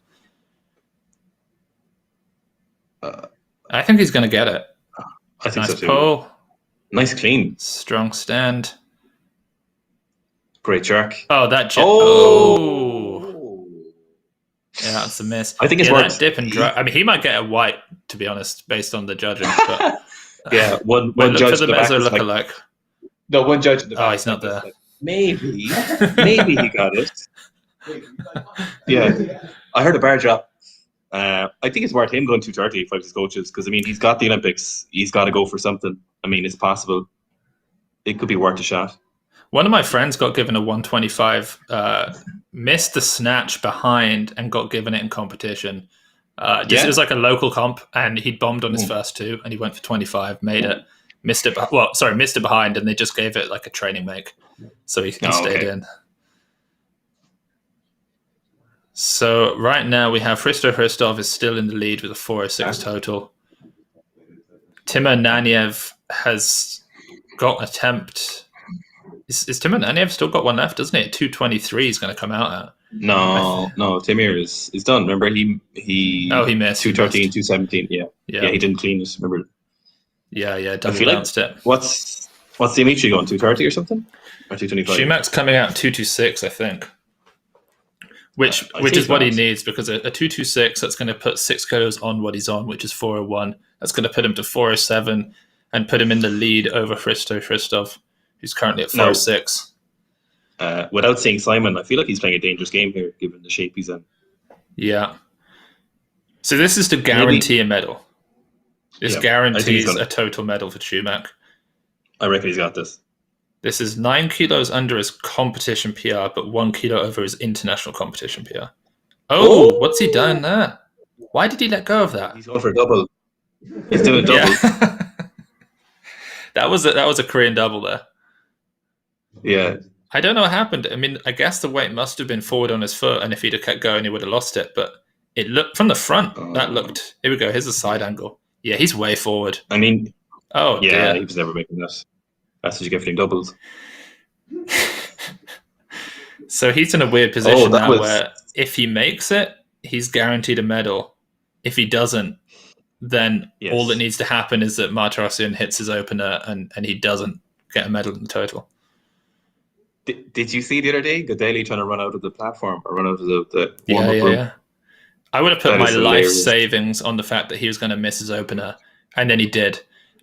I think he's going to get it. I think so too. Pull. Nice clean. Strong stand. Great jerk. Oh, that jerk. Oh. Yeah, that's a miss. I think it's worth that dip and drop. I mean, he might get a white, to be honest, based on the judging. But, one look judge for the Mezzo lookalike. No, one judge in the back. Oh, he's not there. Like, maybe he got it. Yeah, I heard a bar drop. I think it's worth him going 230 for his coaches, because I mean he's got the Olympics. He's got to go for something. I mean, it's possible. It could be worth a shot. One of my friends got given a 125, missed the snatch behind and got given it in competition. It was like a local comp, and he bombed on his first two, and he went for 25, made it, missed it behind, and they just gave it like a training make, so he stayed in. So right now we have Hristov is still in the lead with a 406 total. Timur Naniev has got an attempt. Is Timur Naniev still got one left, doesn't he? 223 he's going to come out at. No, Timur is done. Remember, he missed 213, 217. Yeah, he didn't clean it. Remember? Yeah, double bounced it. What's Dimitri going, 230 or something, or 225? Shumak's coming out 226, I think. Which is what he needs, because a 226, that's going to put 6 kilos on what he's on, which is 401. That's going to put him to 407 and put him in the lead over Hristov, who's currently at 406. Without seeing Simon, I feel like he's playing a dangerous game here, given the shape he's in. Yeah. So this is to guarantee a medal. This guarantees a total medal for Shumak. I reckon he's got this. This is 9 kilos under his competition PR, but 1 kilo over his international competition PR. Oh, what's he done there? Why did he let go of that? He's going for a double. He's doing a double. Yeah. That was a Korean double there. Yeah. I don't know what happened. I mean, I guess the weight must have been forward on his foot, and if he'd have kept going, he would have lost it. But it looked from the front. That looked. Here we go. Here's a side angle. Yeah, he's way forward. I mean, dear. He was never making that. That's what you get for doing doubles. So he's in a weird position now where if he makes it, he's guaranteed a medal. If he doesn't, then all that needs to happen is that Martirosyan hits his opener and he doesn't get a medal in the total. Did you see the other day Godeli trying to run out of the platform or run out of the warm-up room? Yeah. I would have put my life savings on the fact that he was going to miss his opener, and then he did.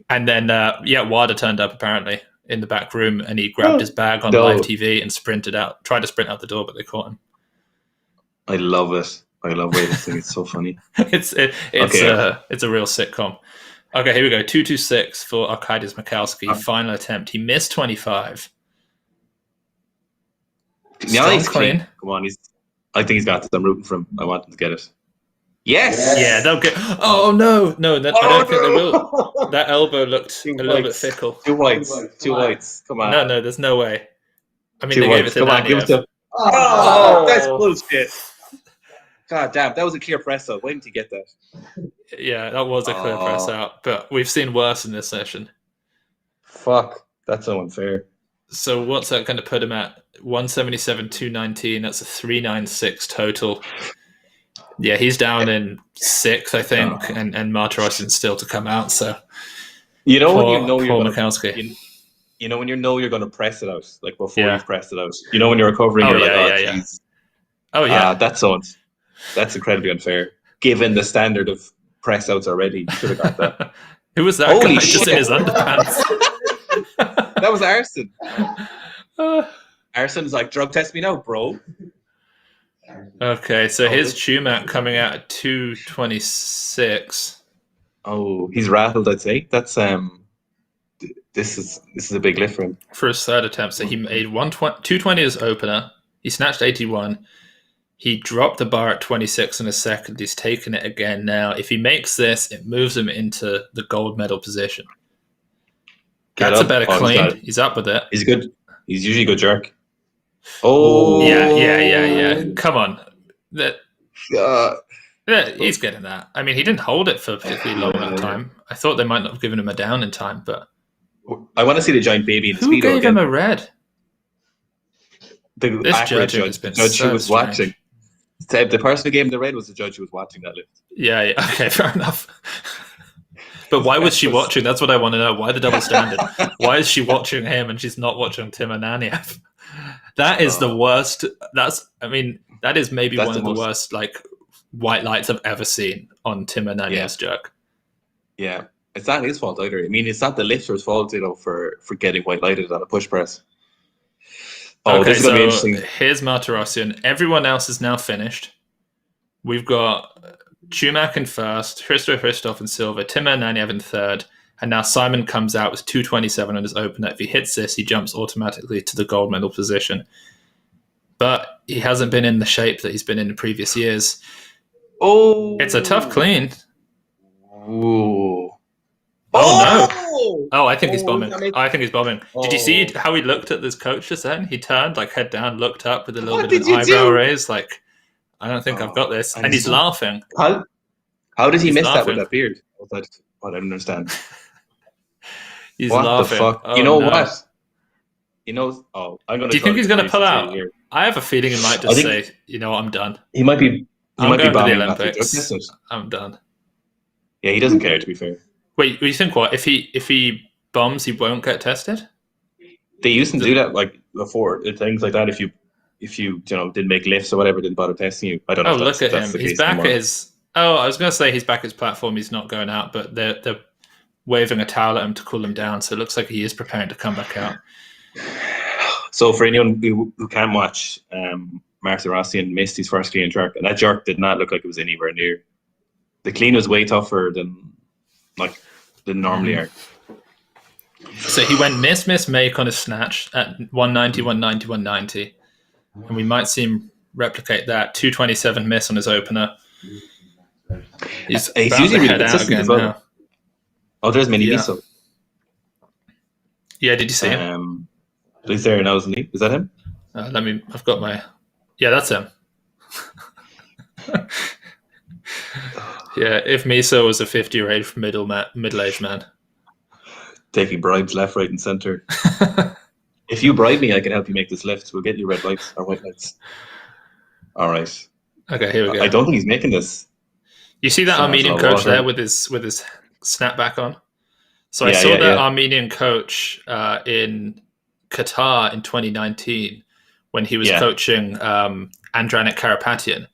And then, WADA turned up apparently in the back room, and he grabbed his bag on live TV and sprinted out. Tried to sprint out the door, but they caught him. I love it. I love this thing. It's so funny. It's a real sitcom. Okay, here we go. 226 for Arkadiusz Mikowski. Final attempt. He missed 25. Nice clean. Come on, I think he's got this. I'm rooting for him. I want him to get it. Yes. Yeah, they'll get. Oh no! I don't think they will. That elbow looked a little bit fickle. Two whites. Come on. No, there's no way. I mean, they gave it to Naniev. That's bullshit. God damn, that was a clear press out. Why didn't he get that? Yeah, that was a clear press out, but we've seen worse in this session. Fuck, that's so unfair. So what's that going to put him at? 177, 219. That's a 396 total. Yeah, he's down in 6th, I think, and Martirosyan's still to come out. So when you know Mikowski. When you know you're going to press it out, like before you've pressed it out. When you're recovering, you're geez. Oh yeah, that's incredibly unfair. Given the standard of press outs already, you should have got that. Who was that guy just in his underpants? That was Arson. Arson's like, drug test me now, bro. Okay, so Oh, here's Chumak coming out at 226 he's rattled. I'd say that's this is a big lift for him. for his third attempt. So he made 220 as opener. He snatched 81. He dropped the bar at 26 in a second. He's taken it again now. If he makes this, it moves him into the gold medal position. Get That's a up. better Oh, clean. He's up with it. He's good. He's usually a good jerk. Yeah. Come on. Uh, He's getting that. I mean, he didn't hold it for a particularly long enough time. I thought they might not have given him a down in time, but I want to see the giant baby in the who speedo gave again. him a red? The This accurate judging has judge, been the judge so who was strange. watching. The person who gave him the red was the judge who was watching that lift. Yeah. Okay, fair enough. But why was she watching? That's what I want to know. Why the double standard? Why is she watching him and she's not watching Timur Naniev? That is the worst. That is maybe one of the worst white lights I've ever seen on Timur Naniev's jerk. Yeah, it's not his fault either. I mean, it's not the lifter's fault, for getting white lighted on a push press. Oh, okay, this is going to be interesting. Here's Martirosyan. Everyone else is now finished. We've got Chumak in first, Hristov in silver, Timur Naniev in third, and now Simon comes out with 227 on his opener. If he hits this, he jumps automatically to the gold medal position. But he hasn't been in the shape that he's been in previous years. Oh, it's a tough clean. Ooh. No! Oh, I think he's bombing. Did you see Oh. how he looked at this coach just then? He turned head down, looked up with a little What bit of did an you eyebrow do? raise, I don't think I've got this. And he's laughing. How did he He's miss that laughing. with that beard? I don't understand. He's What laughing. the fuck? Oh, you know no. what? I'm going to. Do you think he's going to pull out? I have a feeling he might just say, I'm done. He might be. I'm going to the bombing Olympics. I'm done. Yeah, he doesn't care, to be fair. Wait, you think what? If he bombs, he won't get tested? They used to do that before. Things like that. If you didn't make lifts or whatever, didn't bother testing you. I don't know. Oh, look at him. He's back at his. Oh, I was going to say he's back at his platform. He's not going out, but they're waving a towel at him to cool him down. So it looks like he is preparing to come back out. So for anyone who can't watch, Martirosyan missed his first clean jerk, and that jerk did not look like it was anywhere near. The clean was way tougher than normally are. So he went miss, make on his snatch at 190, 190, 190. And we might see him replicate that. 227 miss on his opener. He's usually really consistent as well. Now. Oh, there's Mini Miso. Yeah, did you see him? He's there now, isn't he? Is that him? I've got my... Yeah, that's him. Yeah, if Miso was a 50-year-old middle-aged man. Taking bribes left, right, and centre. If you bribe me, I can help you make this lift. We'll get you red lights or white lights. All right. Okay, here we go. I don't think he's making this. You see that Armenian coach there with his snapback on? So I saw that Armenian coach in Qatar in 2019 when he was coaching Andranik Karapatyan.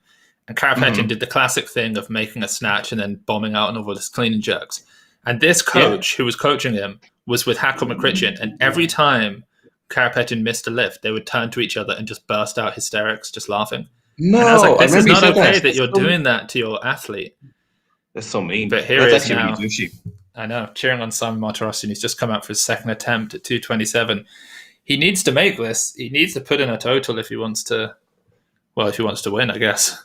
And Karapatyan did the classic thing of making a snatch and then bombing out on all his clean and jerks. And this coach who was coaching him was with Hakel Makrichian. And every time Karapatyan missed a lift, they would turn to each other and just burst out hysterics, just laughing. No, and I was like, this is not okay that you're doing that to your athlete. That's so mean. But here that's he is now. Really douchey. I know, cheering on Simon Martirosyan. He's just come out for his second attempt at 227. He needs to make this. He needs to put in a total if he wants to win, I guess.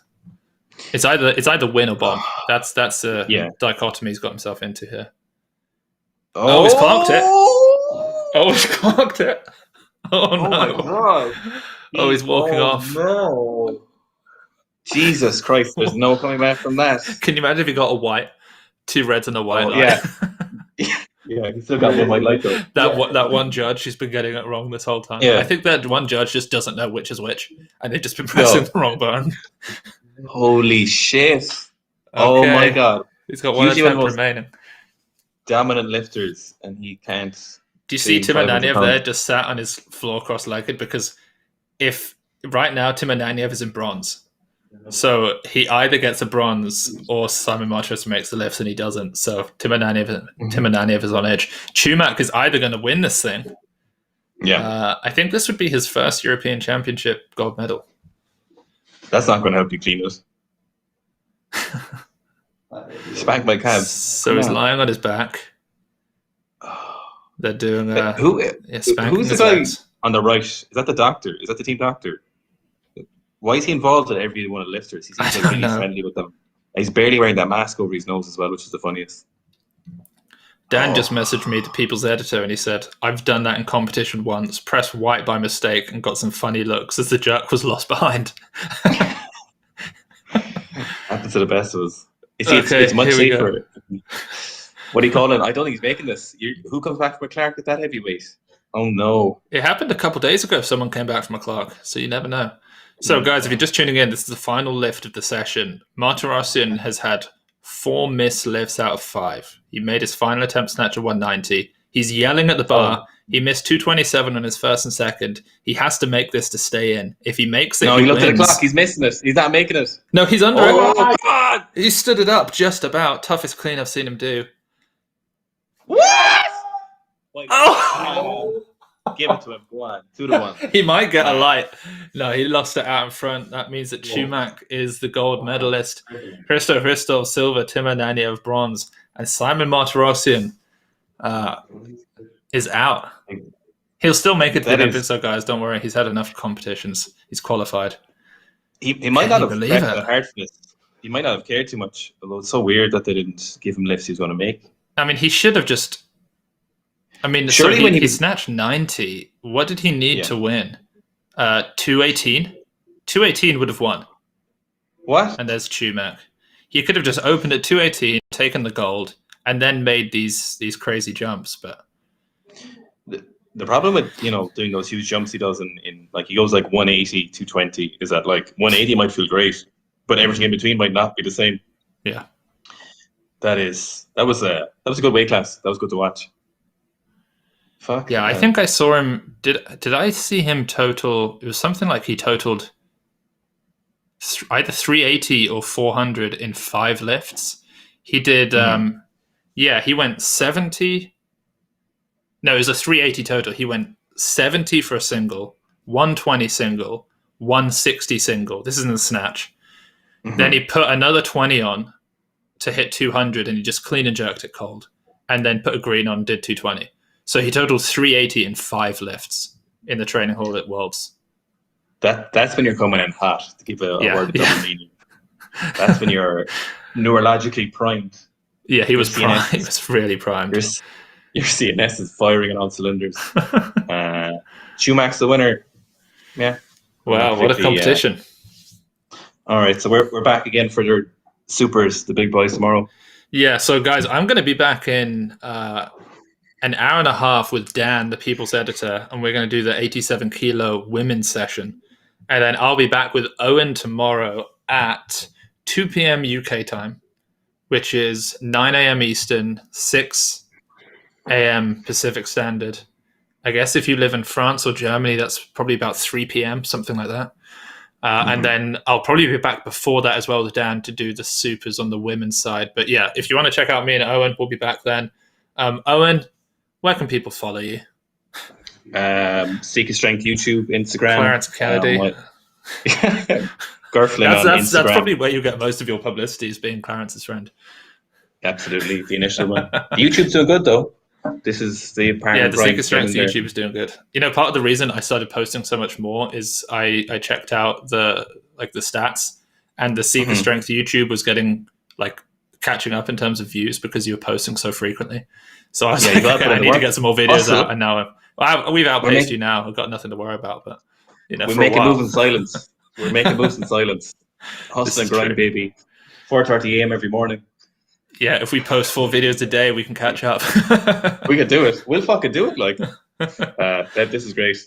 It's either win or bomb. That's a dichotomy he's got himself into here. Oh, he's clocked it. Oh no. My God. He's walking off. No. Jesus Christ, there's no coming back from that. Can you imagine if he got a white, 2 reds and a white light? Yeah, he still got one white light though. That one judge who's been getting it wrong this whole time. Yeah. I think that one judge just doesn't know which is which, and they've just been pressing the wrong button. Holy shit. Okay. Oh my God. He's got one attempt remaining. Dominant lifters, and he can't. Do you see Timur Naniev there just sat on his floor cross-legged? Because if right now Timur Naniev is in bronze, so he either gets a bronze or Simon Martirosyan makes the lifts and he doesn't. So Timur Naniev is on edge. Chumak is either going to win this thing. Yeah. I think this would be his first European Championship gold medal. That's not going to help you clean it. Spank my calves. So he's lying on his back. They're doing spanking who's the his guy legs. on the right? Is that the doctor? Is that the team doctor? Why is he involved in every one of the lifters? He seems like really friendly with them. He's barely wearing that mask over his nose as well, which is the funniest. Dan just messaged me, the People's Editor, and he said, I've done that in competition once, pressed white by mistake and got some funny looks as the jerk was lost behind. Happens to the best of us. It's much safer. What do you call it? I don't think he's making this. Who comes back from a Clark at that heavyweight? Oh, no. It happened a couple of days ago. Someone came back from a Clark, so you never know. So, guys, if you're just tuning in, this is the final lift of the session. Martirosyan has had 4 missed lifts out of 5. He made his final attempt snatch at 190. He's yelling at the bar. He missed 227 on his first and second. He has to make this to stay in. If he makes it, he looked at the clock. He's missing it. He's not making it. No, he's under it. Oh, God! He stood it up just about. Toughest clean I've seen him do. What? Oh! Give it to him. Go on. 2-1. He might get a light. No, he lost it out in front. That means that Chumak is the gold medalist. Hristo Hristov, silver. Timur Naniev, bronze. And Simon Martirosyan is out. He'll still make it to the Olympics, though, guys. Don't worry. He's had enough competitions. He's qualified. He might not have believed that hard for this. He might not have cared too much, although it's so weird that they didn't give him lifts he was going to make. I mean, he should have just... I mean, surely so he snatched 90. What did he need to win? 218? 218 would have won. What? And there's Chumak. He could have just opened at 218, taken the gold, and then made these crazy jumps. But the problem with doing those huge jumps he does in like he goes like 180, 220 is that like 180 might feel great, but everything in between might not be the same. Yeah, that was a good weight class. That was good to watch. Fuck. Yeah, I think I saw him. Did I see him total? It was something like he totaled either 380 or 400 in 5 lifts. He did. He went 70. No, it was a 380 total. He went 70 for a single, 120 single, 160 single. This is in the snatch. Mm-hmm. Then he put another 20 on to hit 200, and he just clean and jerked it cold, and then put a green on, did 220. So he totaled 380 in 5 lifts in the training hall at Worlds. That's when you're coming in hot, to keep a word of double meaning. That's when you're neurologically primed. Yeah, he was primed. He was really primed. Your CNS is firing on all cylinders. Chumak's the winner. Yeah. Wow, what a competition. All right, so we're back again for your supers, the big boys tomorrow. Yeah, so guys, I'm going to be back in an hour and a half with Dan, the People's Editor, and we're going to do the 87 kilo women's session. And then I'll be back with Owen tomorrow at 2 p.m. UK time, which is 9 a.m. Eastern, 6 a.m. Pacific Standard. I guess if you live in France or Germany, that's probably about 3 p.m., something like that. And then I'll probably be back before that as well with Dan to do the supers on the women's side. But yeah, if you want to check out me and Owen, we'll be back then. Owen, where can people follow you? Sika Strength YouTube, Instagram. Clarence Kennedy. Garfling on Instagram. That's probably where you get most of your publicity, is being Clarence's friend. Absolutely, the initial one. YouTube's doing good though. This is the apparent. Yeah, the Sika Strength YouTube is doing good. Part of the reason I started posting so much more is I checked out the stats, and the Sika Strength YouTube was getting catching up in terms of views because you were posting so frequently. So I was I need to get some more videos out, and now we've outpaced you now. I've got nothing to worry about, but we're making moves in silence. We're making moves in silence. Hustle and grind, baby. 4:30 a.m. every morning. Yeah, if we post 4 videos a day, we can catch up. We could do it. We'll fucking do it. This is great.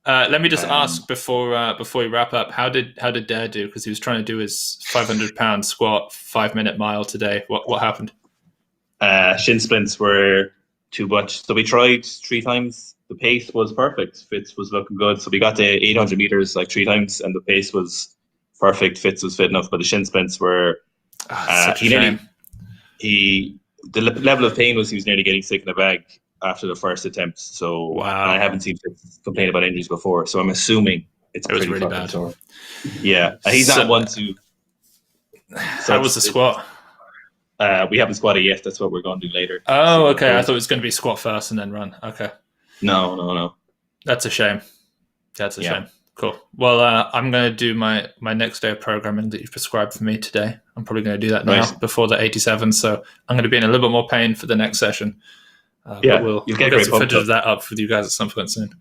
Let me just ask before we wrap up, how did Dare do? Because he was trying to do his 500-pound squat 5-minute mile today. What happened? Shin splints were too much. So we tried 3 times. The pace was perfect. Fitz was looking good. So we got to 800 meters 3 times, and the pace was perfect. Fitz was fit enough, but the shin splints were. Such a shame. The level of pain was he was nearly getting sick in the bag after the first attempt. So wow. I haven't seen Fitz complain about injuries before. So I'm assuming it's It was pretty really fucking bad. sore. Yeah, he's So, not one to. So how was the squat? We haven't squatted yet. That's what we're going to do later. Oh, So okay. I thought it was going to be squat first and then run. Okay. no. That's a shame. That's a Yeah, shame. Cool. Well, I'm going to do my next day of programming that you've prescribed for me today. I'm probably going to do that now right. before the 87. So I'm going to be in a little bit more pain for the next session. But Yeah, we'll you'll get get great some pump footage of though. that up with you guys at some point soon.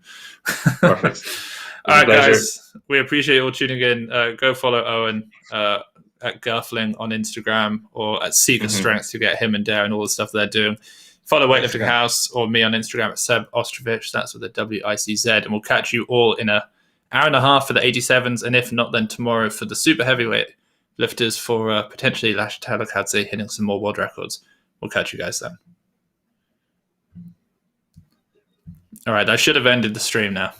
Perfect. It was All a right, pleasure. guys. We appreciate you all tuning in. Go follow Owen at Gerfling on Instagram or at Sika Strength to get him and Darren all the stuff they're doing. Follow Weightlifting House or me on Instagram at Seb Ostrovich. That's with a WICZ. And we'll catch you all in an hour and a half for the 87s. And if not, then tomorrow for the super heavyweight lifters for potentially Lash Talakadze hitting some more world records. We'll catch you guys then. All right, I should have ended the stream now.